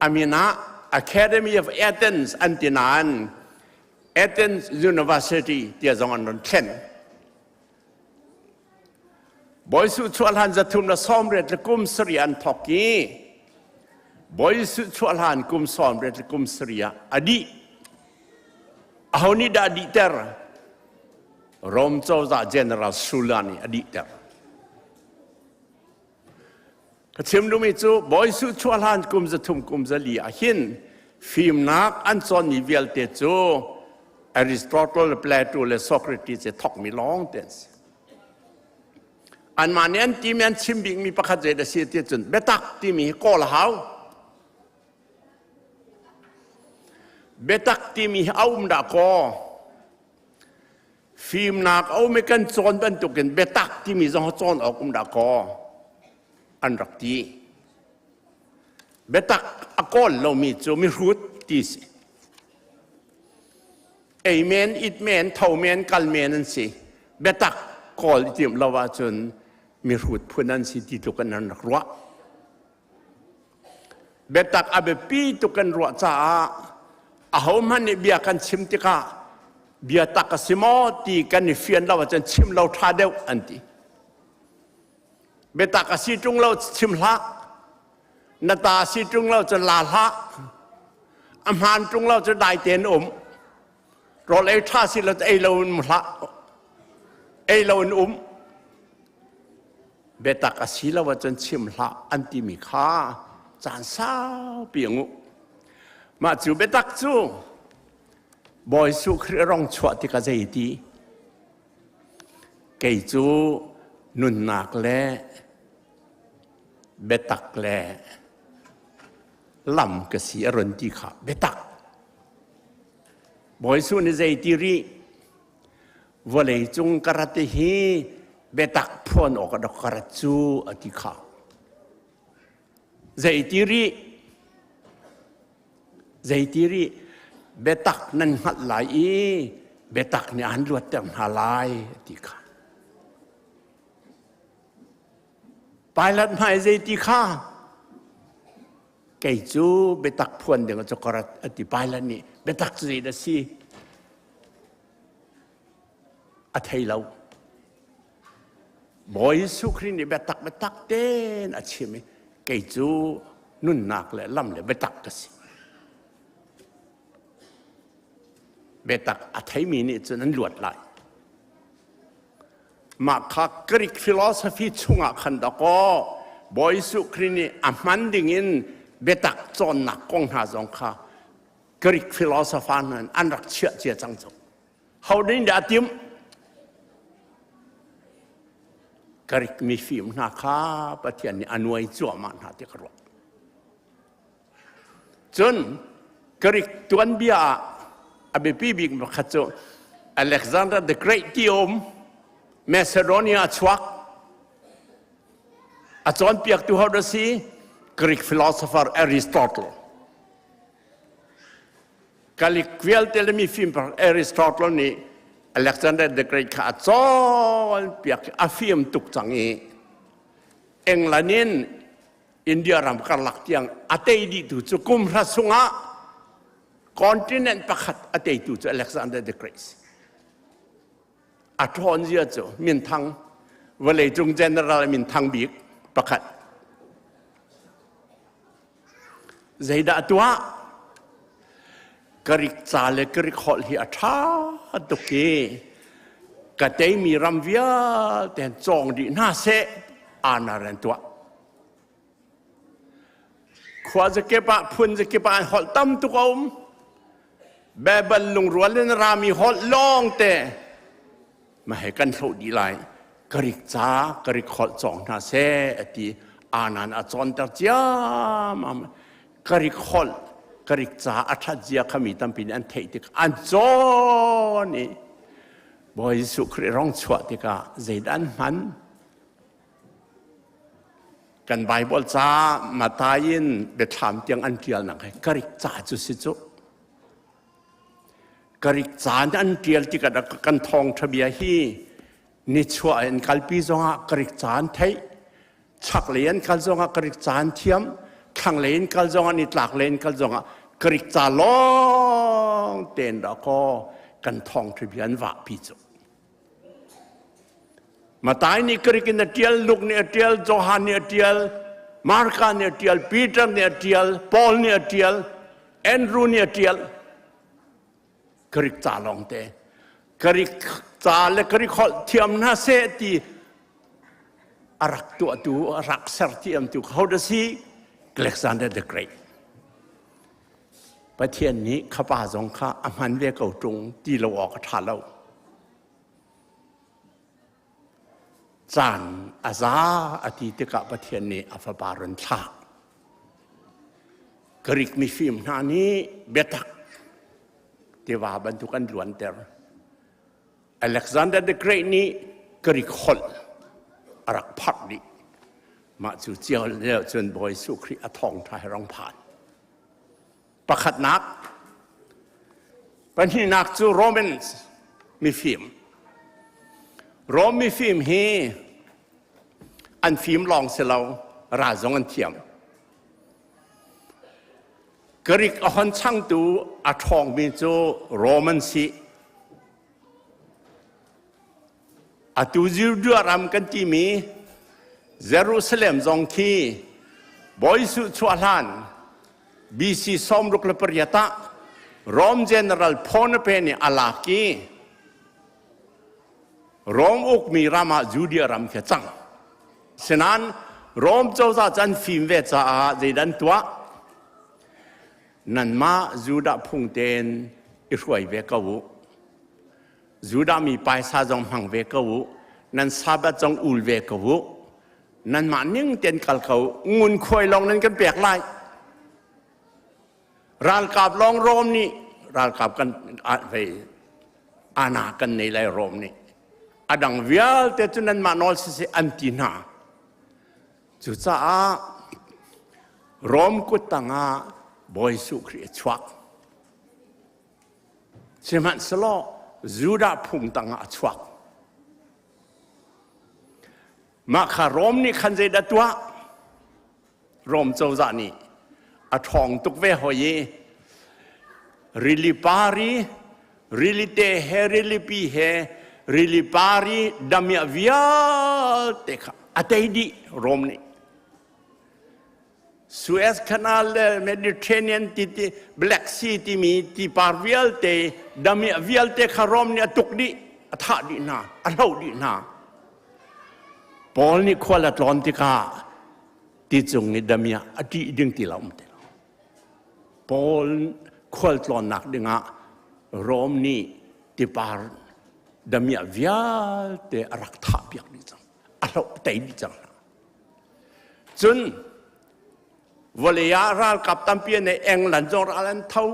[SPEAKER 12] อามีนะ Academy of Athens อันที่นั้น Athens University ที่จะอันนั้นเช่นบอยสุดชวลานจะทุ่มและซ้อมเร็จและกุมสริยาทอกกี้บอยสุดชวลานกุมซ้อมเร็จและกุมสริยาอดีเอานี่ได้ดีเตอร์รอมเจ้าจ่า General Sulani อดีตเตอร์ก็เชื่อมดูมิจูบอยสุดชวลานกุมจะทุ่มกุมจะลีอาหินฟิล์มนักอันซอนนิเวลเตจูอริสโตเติล Plato และ Socrates จะทอกมีลองเตนส์อันมาเนี้ยที่มันชิมบิงมีประคัตเจดเสียเตจุนเบตักที่มีโกลหาวเบตักที่มีเอามดากอฟิล์มนักเอาไม่กันโซนเป็นตุกันเบตักที่มีจงโซนออกมดากออันรักทีเบตักอากอลเรามีจูมีรูทที่สิเอเมนอิดเมนเท่าเมนกัลเมนนั่นสิเบตักกอลที่เราว่าจนมีรูทพูนั้นสิที่ตุกันนั้นรัวเบตักอาเบปีตุกันรัวจ้าเอามันเนี่ยเบียกันชิมติกาเบียตักสิมอตีกันนี่เฟียนเราจะชิมเราท่าเดียวอันที่เบตักสิจุงเราชิมละนาตาสิจุงเราจะลาละอาหารจุงเราจะได้เตียนรอเลยท่าสิเราจะเรามุละเราเบตักสิเราจะชิมละอันที่มีค่าจานสาวเปียงมาจูเบตักจูบอยสุครองชวติกาใจดีเกยจูนุนนักเล่เบตักเล่ลำกษีอรุณติขาเบตักบอยสุในใจดีรีวะเลยจงกระติฮีเบตักพอนออกดอกกระจูอติขาใจดีรีใจดีรีเบตักนั่นหัดไหลเบตักเนี่ยอันรวดเต็มหาลายติค่ะไปลัดไม่ใจติค่ะเกยจูเบตักพวนเดี๋ยวจะกระติไปลัดนี่เบตักใจได้สิอัฐิเราบอยสุครีนี่เบตักเต้นอาชีพมีเกยจูนุ่นนักเลยล่ำเลยเบตักก็สิเบตักอัฐิมีนี่จนนั้นหลวดไหลมาคักกรีกฟิโลโซฟีชุงขันดอกบอยสุครีนี่อามันดิ่งินเบตักจนนักกงหาจงข้ากรีกฟิโลโซฟานั้นอันรักเชื่อเจียจังจงเขาได้ยินอาทิมกรีกมีฟิล์มนาคาปะเทียนนี่อนุไอจัวมันหาที่กระโดดจนกรีกตัวนเบียอาเบปีบิกมาขัดโจอเล็กซานดราเดอะเกรทที่อมเมเซโดเนียชวักอาจารย์เปียกตัวเขาได้สิกรีกฟิโลโซฟาร์อริสโตเติลกาลิกเวลเตลมีฟิล์มอริสโตเติลนี่อเล็กซานดราเดอะเกรทข้าอาจารย์เปียกอาฟิมตุกจังเองละนินอินเดียรำกันหลักเตียงอาเตยดีตุจุกุมรัสุงะคอนติเนนต์ประคัตอาเตยตุจุอเล็กซานดราเดอะเกรทอัฐอนเยอะจ้ะมินทังวันเลยจงเจนเรามินทังบิกประคัต ใจด่าตัวกริกซาเลกริกขอลฮีอาชาตุกีกะเตมีรำเวียแต่จองดีน่าเสอานารันตัวขวาจะเก็บะพุนจะเก็บะหอลตั้มตุกอมแบบบรรลุงรัวเล่นรามีหอลลองแต่มาให้กันเท่าดีไลกริกจากริกขอลจองน่าเสตีอานันอาจอนตร์จ้ามกริกขอลกริกจ้าอัฐเจียขมิตัมปินอันเทติกอันจอนี่บอยสุครีร้องชวติกาเจดันมันกันไบเบิลจ้ามาตายินเบ็ดถามเตียงอันเดียลนังให้กริกจ้าจุสิจุกริกจ้าอันเดียลที่กันทองทะเบียฮีนิชวอันกัลปีจงะกริกจ้าไทยชักเลียนกัลจงะกริกจ้าเทียมขังเลียนกัลจงะนิตลักเลียนกัลจงะกริกจ้าลองเต็นดอกก็กันทองทะเบียนว่าปีจุมาตายนี่กริกเนเทียลลุกเนเทียลโจฮันเนเทียลมาร์กาเนเทียลปีเตอร์เนเทียลปอลเนเทียลแอนดรูเนเทียลกริกจ้าลองเตกริกจ้าและกริกขอเทียมน่าเสตีอารักตัวดูอารักเสร์ที่อันตุเขาดสีอเล็กซานเดอร์เดอะเกรทประเทศนี้ข้าพเจ้าข้าอามันเวกเอาตรงที่เราออกท่าเราจานอาซาอดีตกับประเทศนี้อัฟบารันทากริกมีฟิล์มนานี้เบตักที่ว่าบรรทุกันล้วนเตอร์อเล็กซานเดอร์เดอะเกรทนี้กริกฮอลอารักพักดีมาจู่เจียวเลี้ยวจนบอยสุครีอทองไทยร้องผ่านประคัดนักปัญหานักจู่โรแมนส์มีฟิล์มโรมมีฟิล์มฮีอันฟิล์มลองเสลาราจงอันเทียมกริกอหันช่างตูอทองมีจู่โรมันซีอตูจิวดูรำกันที่มีเยรูซาเล็มจงคีบอยสุชวลานบีซีสมรุกเลปริยตะโรมเจเนอรัลพอนเปนีอาลากีโรมอุกมีรามาจูเดียรำเขจังฉะนั้นโรมเจ้าจันฟิมเวจ้าเจดันตัวนันมาจูดาพุงเตนอิรวยเวกวูจูดามีไปซาจงหังเวกวูนันซาบะจงอุลเวกวูนั่นมานิ่งเต็นกัลเขางุนคอยลองนั้นกันเปียกไล่รานกับลองโรมนี่รานกับกันไปอาณากันในไรโรมนี่อดังเวียลแต่จุนั้นมานอลสิอันตินาจุจ้าโรมกุตังอาบอยสุครีชวักเชื่อมันสโลจูดาพุงตังอาชวักมาคารมนี่ขันใจดัตัวรมเจ้าจานี่อาทองตุกเวหอยริลิปารีริลิเตเฮริลิปีเฮริลิปารีดามิอาวิอาเตค่ะอัตย์ดีรมนี่สุเอสคานาลเมดิเตอร์เรเนียนที่แบล็กซีที่มีที่ปาร์วิอัลเตดามิอาวิอัลเตค่ะรมนี่ตุกดีอัฐดีนาอัฐดีนาปอลนี่ควาลัตลอนติกาที่จงในดามีอดีตดึงที่เราไม่ได้ปอลควาลัตลอนนักดึงอ่ะโรมนี่ที่ปาร์ดามีวิอาเตอรักทับอย่างนี้จังเราแต่ดีจังจนวลียาราลกับตัมเปียในอังกฤษจงรัลเท่า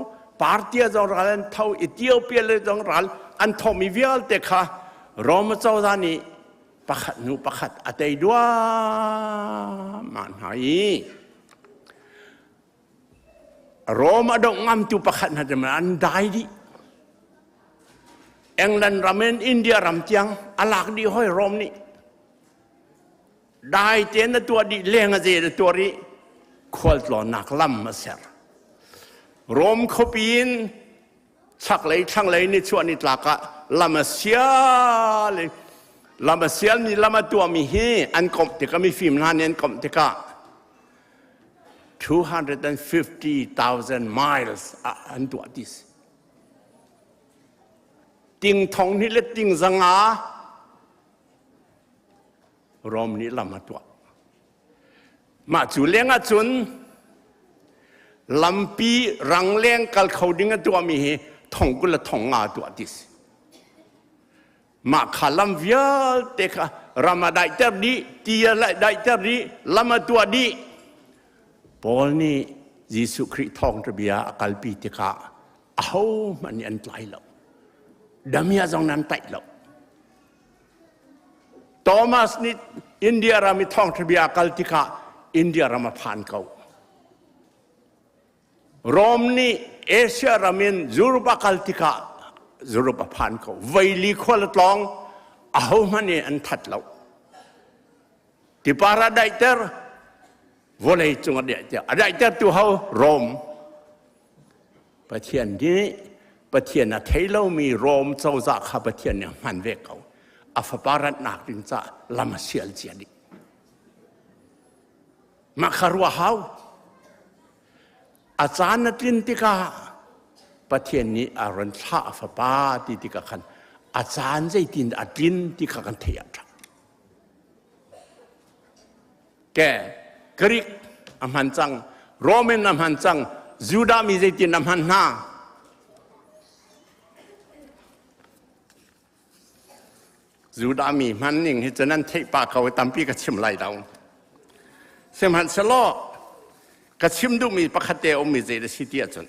[SPEAKER 12] ปาร์ตี้จงรัลเท่าอิตาลีเลยจงรัลอันทอมีวิอาเตค่ะโรมเจ้าจานี่ประคัดนูประคัดอัตย์ดัวมันหายโรมอดงงามตุประคัดนั่นจะมันอันได้ดิเอ็งลันรามินอินเดียรำเจียงอลักดีห้อยโรมนี่ได้เจนตัวดีเลี้ยงเจนตัวนี้ควรหล่อนักล่ำมาเสียโรมเขาปีนชักเลยช่างเลยนี่ชวนนี่ตลากะล่ำมาเสียเลยลำบากเสียนี่ลำบากตัวมีเฮอันกบที่ก็มีฟิล์มนั่นเองกบที่ก็ท 250,000 miles อันตัวดิสติงทองนี่เล็ดติงสังอารอมนี่ลำมาตัวมาจูเลี้ยงจุนลำปีรังเลี้ยงกัลเขาดิ้งตัวมีทองกุลทองอาตัวดิสมาขลัมเวียเตคะรามาได้เจอดีตีอะไรได้เจอดีลำมาตัวดีปอลนี่ยิสุคริสต์ทองระเบียกัลปีเตคะเอามันยันไตแล้วดามีอาจงนั้นไตแล้วโทมัสนี่อินเดียรามีทองระเบียกัลติคะอินเดียรามาผ่านเขาโรมนี่เอเชียรามินยูโรปกัลติคะยูโรปผ่านเขาไวลีควอลตองเอามันเนี่ยอันทัดเราที่ปาราไดเตอร์วอลเลย์จงอเดียเจ้าไดเตอร์ตัวเขาโรมประเทศนี้ประเทศนั้นเทเลมีโรมเจ้าจากข้าประเทศเนี่ยมันเวกเขาอัฟปารัตนักดินจ้าลามาเชียลเจียดิมาคารัวเขาอาจารย์นักดินติกาประเทศนี้อารันท่าอัฟปาติกาขันอาจารย์ใจดินอาดินติกากันเทียบแกกรีกอัมพันจังโรมันอัมพันจังยูดามีใจดินอัมพันนายูดามีมันนิ่งที่จะนั่นเทปากเขาไว้ตามปีกระชิมไหลเราเสมันสโลกระชิมดูมีปะคเตอมีใจ的สิเดียจน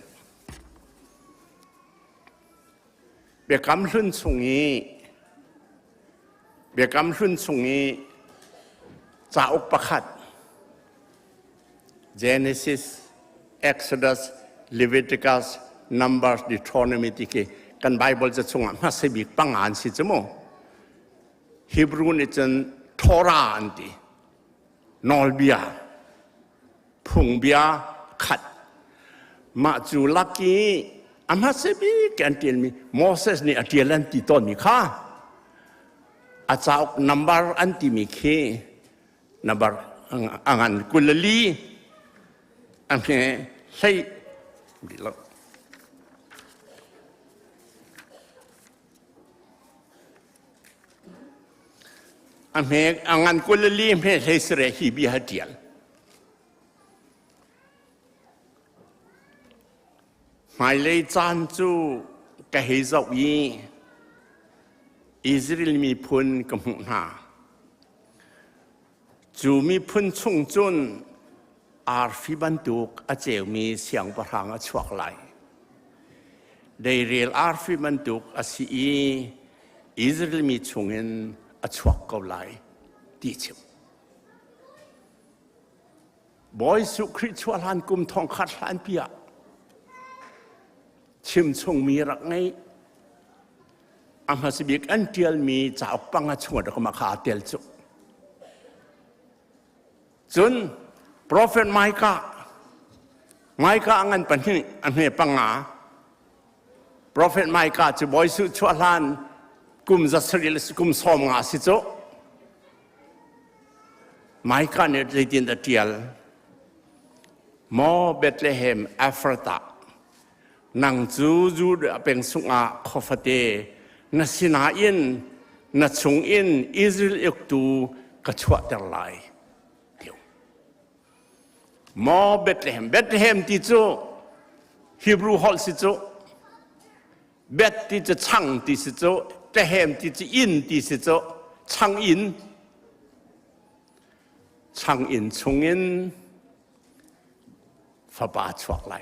[SPEAKER 12] เบียกำลุ่นส่งนี้เบียกำลุ่นส่งนี้จะอุปขัด Genesis Exodus Leviticus Numbers Deuteronomy ที่กันไบเบิลจะส่งมาสิบิกปังอ่านสิจมูกฮีบรูนี่จนทอราอันที่นอลเบียพุงเบียขัดมาจูลักกี้อามาเซบีกันเตียนมีโมเสสนี่อเตียลันติต้นมีข้าอาจารย์นัมบาร์อันที่มีเคนัมบาร์อันกุลลีอันนี้ใช่ดีแล้วอันนี้อันกุลลีไม่ใช่เสรีฮีบีฮัดเดียลหมายเลขจานจูกะเฮซาวีอิสราเอลมีพุนกับหุนาจูมีพุนชงจุนอาร์ฟิบันตุกอาเจวมีเสียงประหางชวกไหลได้เรียลอาร์ฟิบันตุกอาซีอิสราเอลมีชงเงินอาชวกเกาไหลดีเชียวบอยสุคริชวลานกุมทองขัดลานเปียชิมชงมีรักไงอามาสบิกอันเดียลมีจ่าปังอาชวดก็มาขาเตียลจุจนโปรเฟตไมค์กาอันปัญหาอันนี้ปังอาโปรเฟตไมค์จะบอยสุชวลานกุมจัสริลกุมสอมงาสิโจไมค์เนี่ยได้ยินแต่เดียลมอเบธเลเฮมแอฟริกานังจูเป็นสุงอาคอฟเตนัสินาอินนัชงอินอิสราเอลกตูกระชวดแต่ลายเดียวมอเบธเลเฮมที่โจฮีบรูฮอลสิโจเบธที่จะช่างที่สิโจแต่เฮมที่จะอินที่สิโจช่างอินชงอินฝาบาชวกไหล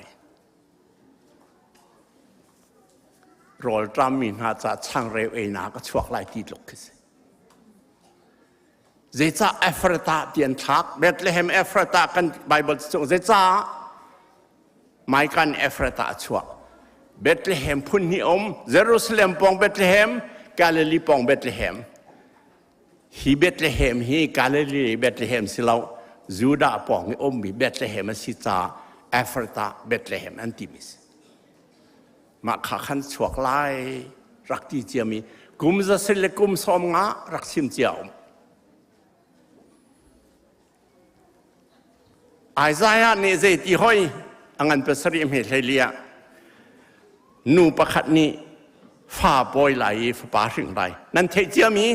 [SPEAKER 12] รอลตรามินหาจะช่างเร็วเอนาก็ชวกไหลที่ลุกขึ้นเจจ้าเอฟราตาเตียนทักเบธเลเฮมเอฟราตากันไบเบิลส่งเจจ้าไม่กันเอฟราตาชวกเบธเลเฮมพุนนิอมเยรูซาเล็มปองเบธเลเฮมกาลิลีปองเบธเลเฮมฮีเบธเลเฮมฮีกาลิลีเบธเลเฮมสิเราจูดาปองอมบีเบธเลเฮมสิจ้าเอฟราตาเบธเลเฮมอันติมิสมาขาขันชวกไล่รักที่เจียมีกุมจะสิเลกุมสอมงารักชิมเจียว ไอ้ใจนี่ใจที่ห้อยอันเป็นสริมเหตุเลียนูประคัดนี้ฟ้าปอยไหลฟ้าถึงไหลนั่นเทเจียมี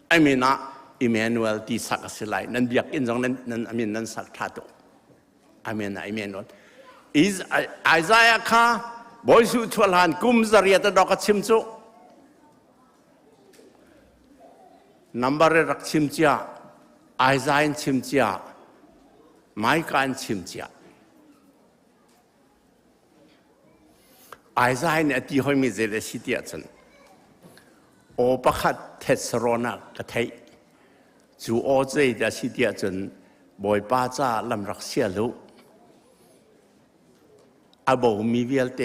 [SPEAKER 12] ไอ้มีนะอิมเมนูเอลที่สักสิไหลนั่นเบียกอินจงนั่นอามินนั่นสักทัดอามินนะอิมเมนูอิสไอ้ใจข้าบอยสุทวลานกุมจริยตดอกชิมจุนับเรรักชิมจ้าไอ้ใจชิมจ้าไม่การชิมจ้าไอ้ใจเนี่ยที่ห้อยมีเจริญสิทธิ์จันโอปะขัดเทสโรนักกระเทยจูโอเจริญสิทธิ์จันบอยป้าจ้าลำรักเสียลูอาบ่มีเวลเต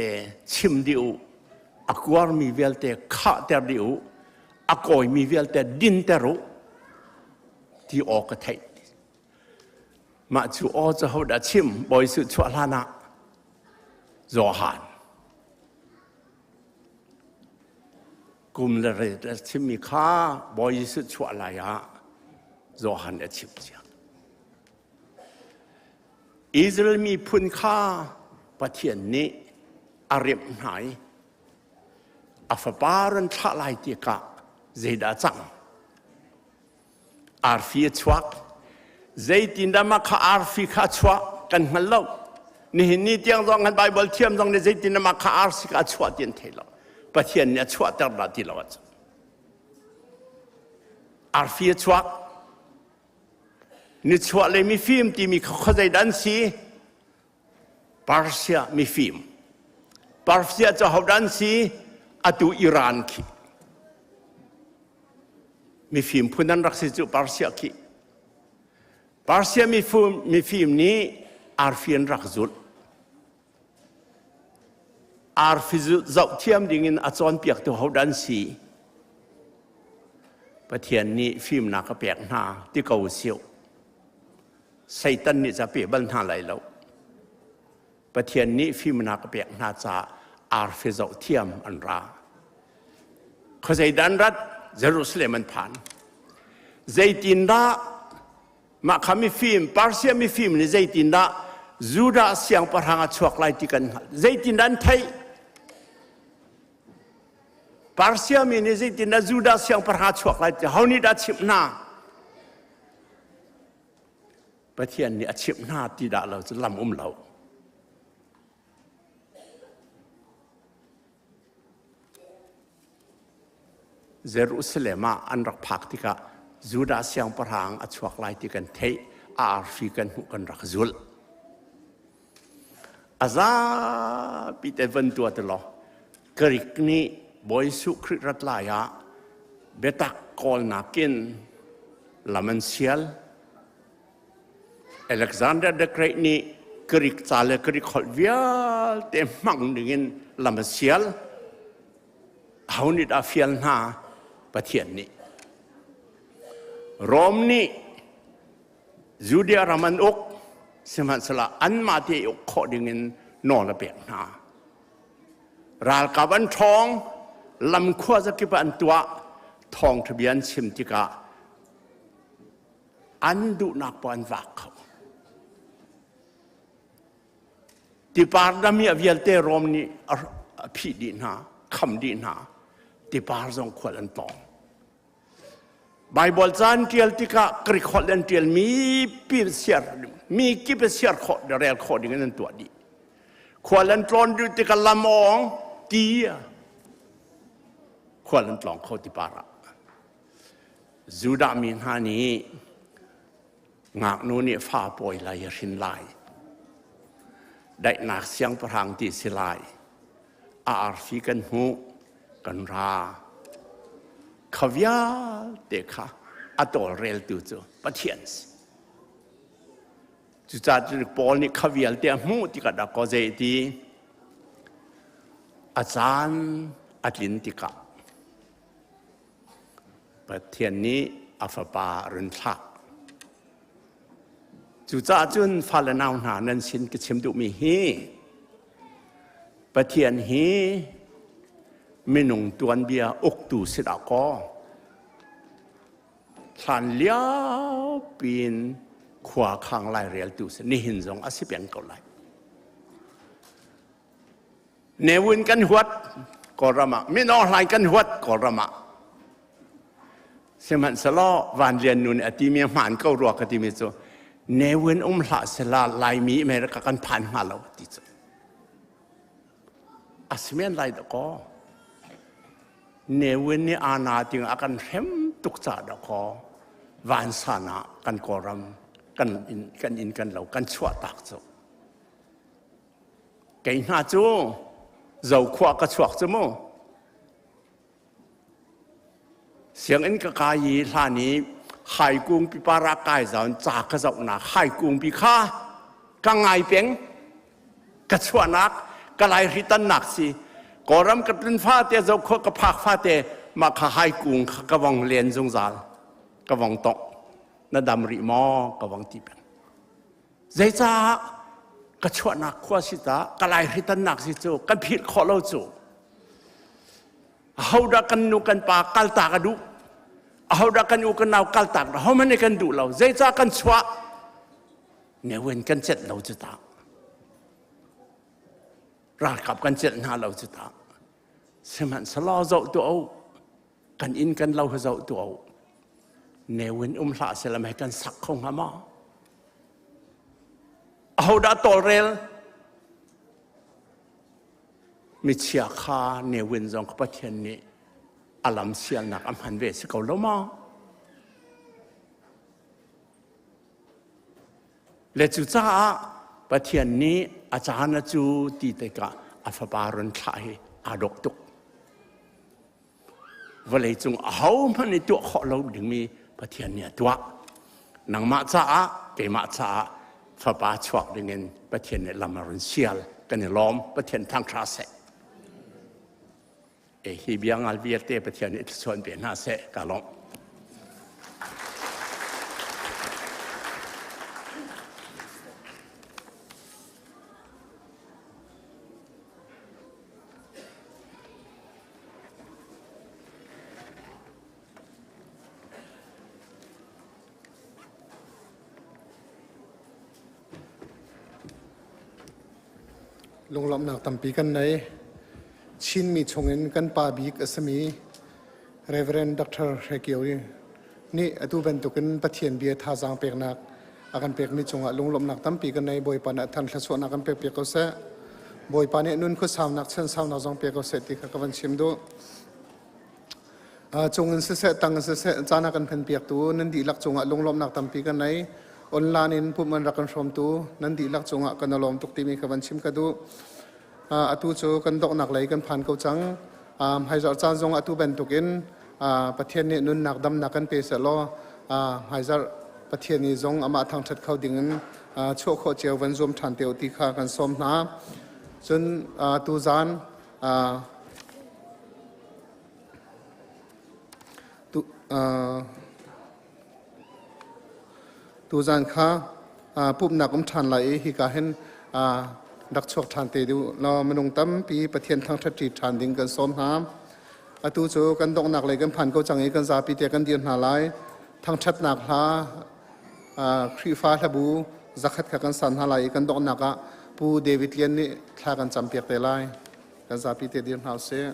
[SPEAKER 12] ชิมดิวอากวามีเวลเตข้าเตดิวอากอยมีเวลเตดินเตรุที่ออกกระเทยมาจูโอจะเขาได้ชิมบอยสุดชวลานะโจฮันกุมเลยได้ชิมมีข้าบอยสุดชวลายะโจฮันได้ชิมเสียอิสราเอลมีพุนข้าประเทศนี้อาเรียมหายอัฟบารันทลายติกะเจดาจังอาร์ฟีชวักเจตินดามาข้าอาร์ฟีข้าชวักกันฮัลโหลนี่เตียงจองกันไบเบิลเทียมจองในเจตินดามาข้าอาร์ฟีข้าชวักเตียนเทลประเทศนี้ชวักตระดิลวัตอาร์ฟีชวักนี่ชวักเลยมีฟิล์มที่มีข้อใจดันซีปาร์เซียมีฟิล์มปาร์เซียจะหอบดันซีอาตูอิหร่านคีมีฟิล์มพูนันรักษาจุปาร์เซียคีปาร์เซียมีฟิล์มนี้อาร์ฟินรักจุดอาร์ฟิจุดเจ้าเทียมดิ่งอาจารย์เปียกตัวหอบดันซีประเทศนี้ฟิล์มนักเปียกหน้าที่เขาเสียวไซตันนี่จะเปียบันหาไหลแล้วประเทศนี้ฟิล์มนักเปียกน่าจะอาร์ฟิโซเทียมอันราเขาใจดันรัฐเยรูซาเล็มมันผ่านใจตินดามาขมีฟิล์มปาร์เซียมีฟิล์มในใจตินดาจูดาเสียงประหังชวกไล่ที่กันใจตินดันไทยปาร์เซียมีในใจตินดาจูดาเสียงประหังชวกไล่ที่เขานี่ดัชิมนาประเทศนี้อาชิมนาที่ด่าเราจะลำเราเยรูซาเล็มอันรักพักที่กะจูดาเสียงประหังอชวกไล่ที่กันเทอาร์ฟีกันหุกันรักจุลอาซาปิดเอวันตัวตลอดกริกนี้บอยสุคริรัตลายะเบตักกอลนักินลามันเซียลอเล็กซานเดอร์เดอะเกรทนี้กริกซาเลกริกฮอลวิลเต็มมังดิ่งลามันเซียลเขานี่ดาฟิลนาประเทศนี้โรมนี้จูเดียรามันอกสมัยสละอันมาที่อกขอดิ่งนอนละเปียกนาราลกับอันทองลำขั้วจะกิบอันตัวทองทะเบียนชิมติกาอันดุนักปอนวักเขาที่ปาร์ดามีอวิลเตโรมนี้พิดีนาคำดีนาที่ปาร์จงขวัญตองไบเบิลจานเทียลติกะกริขวัญเทียลมีปีเสียมีกิบเสียขอเดเรลขอดิ่งนั้นตัวดีขวัญตอนดูติกะละมองตีขวัญตองเขาที่ปาระจูดามินฮานีงากนูนี่ฟ้าปอยลายรินลายได้นักเสียงประหังที่สิลายอาร์ฟิกันหูกันราขวิาเตค่ะอัตโตเรลตูจูปะเทียนส์จุดจัดจุดปอลนี่ขวิาเตหูที่กระดักก็เจดีอาจารย์อัตลินติกะประเทศนี้อัฟบารุนทักจุดจุนฟาลนาวนานันสินกิชิมดุมีฮีประเทศฮีไม่นุ่งตัวนเบียอกตูสิดากอทานเลี้ยวปีน ขวาข้างไล่เรียลตุสนี่หินจงอาศิเปียงเกาไลเนวินกันหัวกอรมาไม่นอไลกันหัวกอรมาเสมันสลอวันเรียนนุนอติเมียมันเการัวกติมิโซเนวินหละสลาไลมีเมรกกันผ่านมาแล้วติโซอาศิเมียนไลดก็เนวินนี่อาณาติงอากันเห็มตุกจ่าดก็วันสานะกันกอรมกันอินกันเหล่ากันชั่วตากโซเก่งหน้าจูเราขวากระชวกจมูกเสียงอินกกายท่านี้ไข่กุ้งปีปารากายจากกระจกหนาไข่กุ้งปีข้ากังไงเปียงกระชวนักกระไรริตันหนักสิกอรำกระตุ้นฟ้าเตะเราขวกระพักฟ้าเตะมาข้าไข่กุ้งกระวังเลียนจงจาลกระวังตกนาดำริมอกระวังตีเป็นใจจ้ากระชวนักขวาสิตากระไรริตันหนักสิจูกันผิดข้อเล่าจูเขาดักกันนูกันปากกัลตากระดูเขาดักกันอูกันนาวกัลตากเขาไม่ได้กันดูเราใจจ้ากันชัวเนี่ยเว้นกันเจ็ดเราจะตาราดขับกันเจ็ดหน้าเราจะตาสมันสลอเจ้าตัวเอากันอินกันเราเจ้าตัวเอาเนี่ยเว้นหละเสร็จแล้วให้กันสักคงหามาเขาดักตัวเร็วมิเชียข้าเนวินจงขบเทียนนี้อารมณ์เสียนักอัมพันเวสเกาลมาเลจุจ้าปเทียนนี้อาจารย์จูตีเตกะอัฟบารุนไทยอาดกตุกวันเลยจงเอามันในตัวเขาเราดึงมีปเทียนเนี่ยตัวนังมาจ้าเกมาจ้าฟบาชวกดึงเงินปเทียนเนี่ยลามารุนเชียลกันเนี่ยล้อมปเทียนทางทราเซฮิบยังอัลเบียเตปเทียนอิทส่วนเปลี่ยนหน้าเสกาลง
[SPEAKER 2] ลงลำหนักตั้มปีกันในชินมีชงเงินกันปาบีกอสมีเรเวรนด็อกเตอร์เรเกียวนี่ตัวเป็นตุกันปะเทียนเบียท่าจางเปียกนักอาการเปียกมีชงลงลำหนักตั้มปีกันในบอยปานทันขสวนักกันเปียกเขาเสบอยปานเนี่ยนุ่นคุสาวนักเส้นสาวนักจางเปียกเขาเสติขกันชิมดูจงเงินเสตังเงินเสจานักกันเป็นเปียกตัวนั่นดีลักจงลงลำหนักตั้มปีกันในออนไลน์ปุ่มมันรักกันชมตัวนั่นดีลักจงกันลมตุกตีมีขกันชิมกันดูอตุโจกันดอกหนักไหลกันผ่านเขาจังให้จอดจานจงอตุเป็นตุกินประเทศนี้นุ่นหนักดำหนักกันเปสโลให้จอดประเทศนี้จงอามาทางชัดเข้าดิ่งโชว์โคเจียววันรวมฐานเตียวตีขากันสมน้ำจนตูจานตูจานข้าปุ่มหนักฐานไหลฮิกาเห็นดักชกฐานเตดูเราไม่ลงตั้มปีประเทศทางทัศน์ฐานดิ่งกันสมน้ำอตุโจกันดอกหนักไหลกันผ่านเขาจังเอกันซาปีเตกันเดียนหาไหลทางชัดหนักหาครีฟ้าทบูจักขัดกันสันหาไหลกันดอกหนักปูเดวิดเลียนนี่ทากันจำเปียกเตไลกันซาปีเตเดียนหาเส
[SPEAKER 6] ก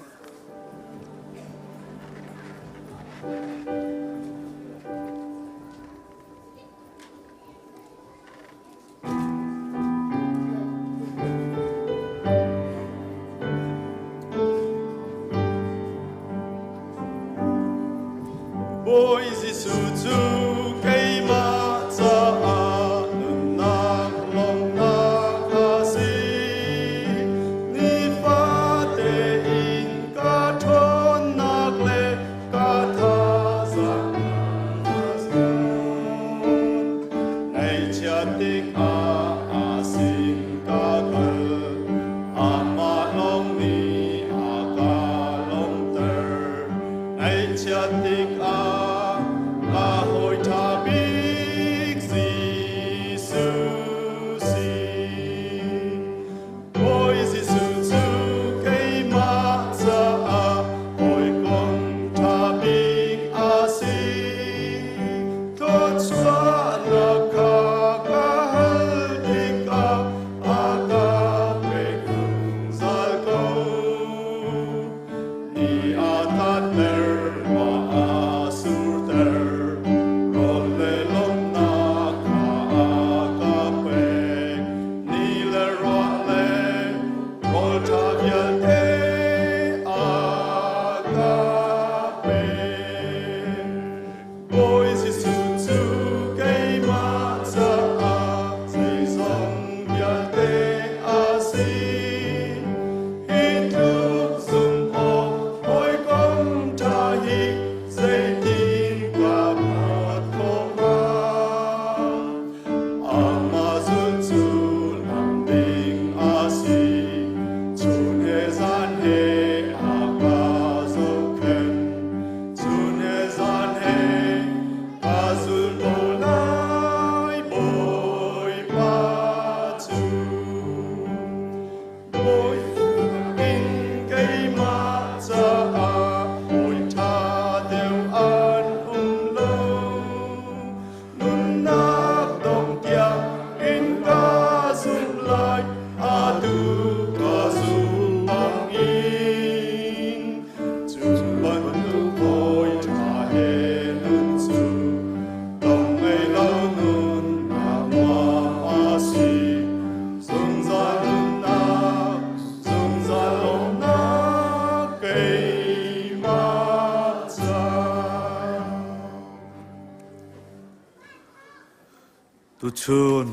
[SPEAKER 13] tu chun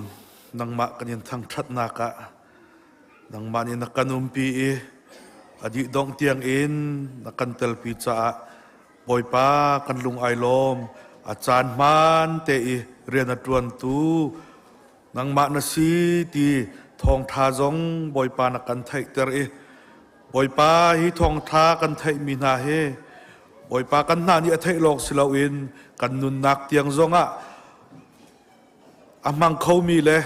[SPEAKER 13] nang ma kanin thang that naka nang ma ni nakanum pi adi dong tiang in nakan tel pi cha boy pa kan lung ai lom achan man te rian atruan tu nang ma na si ti thong tha jong boy pa nakan thai ter boy pa hi thong tha kan thai mi na he boy pa kan na ni athai lok silau in kan nun nak tiang zonga amang khâu mi le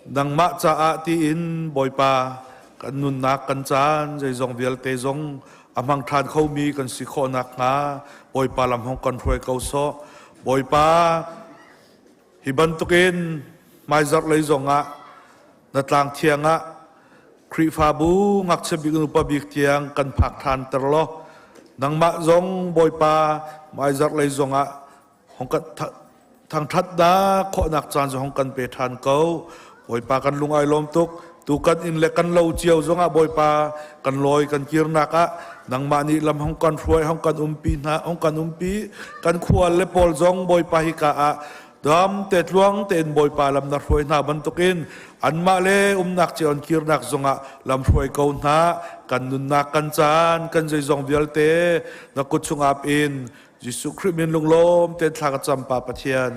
[SPEAKER 13] nang ma cha a ti in boy pa kan nun nak kan chan jai zong vial te zong amang than khâu mi kan si kho nak nga boy pa lam hong kan roi kau so boy pa hi ban tukin mai zar lei zonga na tlang thianga kri fa bu ngak che bi nu pa bi tiang kan phak than ter lo nang ma zong boy pa mai zar lei zonga hong kanทางทัดดาขอนักจานจะห้องกันเปทานเกาบอยปากันลุงไอลมตุกตูกันอินเล็กกันเล่าเจียวจงอ่ะบอยปากันลอยกันกีรนักอ่ะนังมานี่ลำห้องกันรวยห้องกันปีนะห้องกันปีกันขวานเล็บปอลจงบอยปาฮิกาอ่ะดำเตะลวงเต็นบอยปาลำนักรวยหน้าบรรทุกินอันมาเลนักเจียนกีรนักจงอ่ะลำรวยเกาหน้ากันนุนนักกันจานกันใจจงเบียลเตนักกุศลอาบอินยิสุคริมินลุงลมเต็นทากจำปาปะเทียน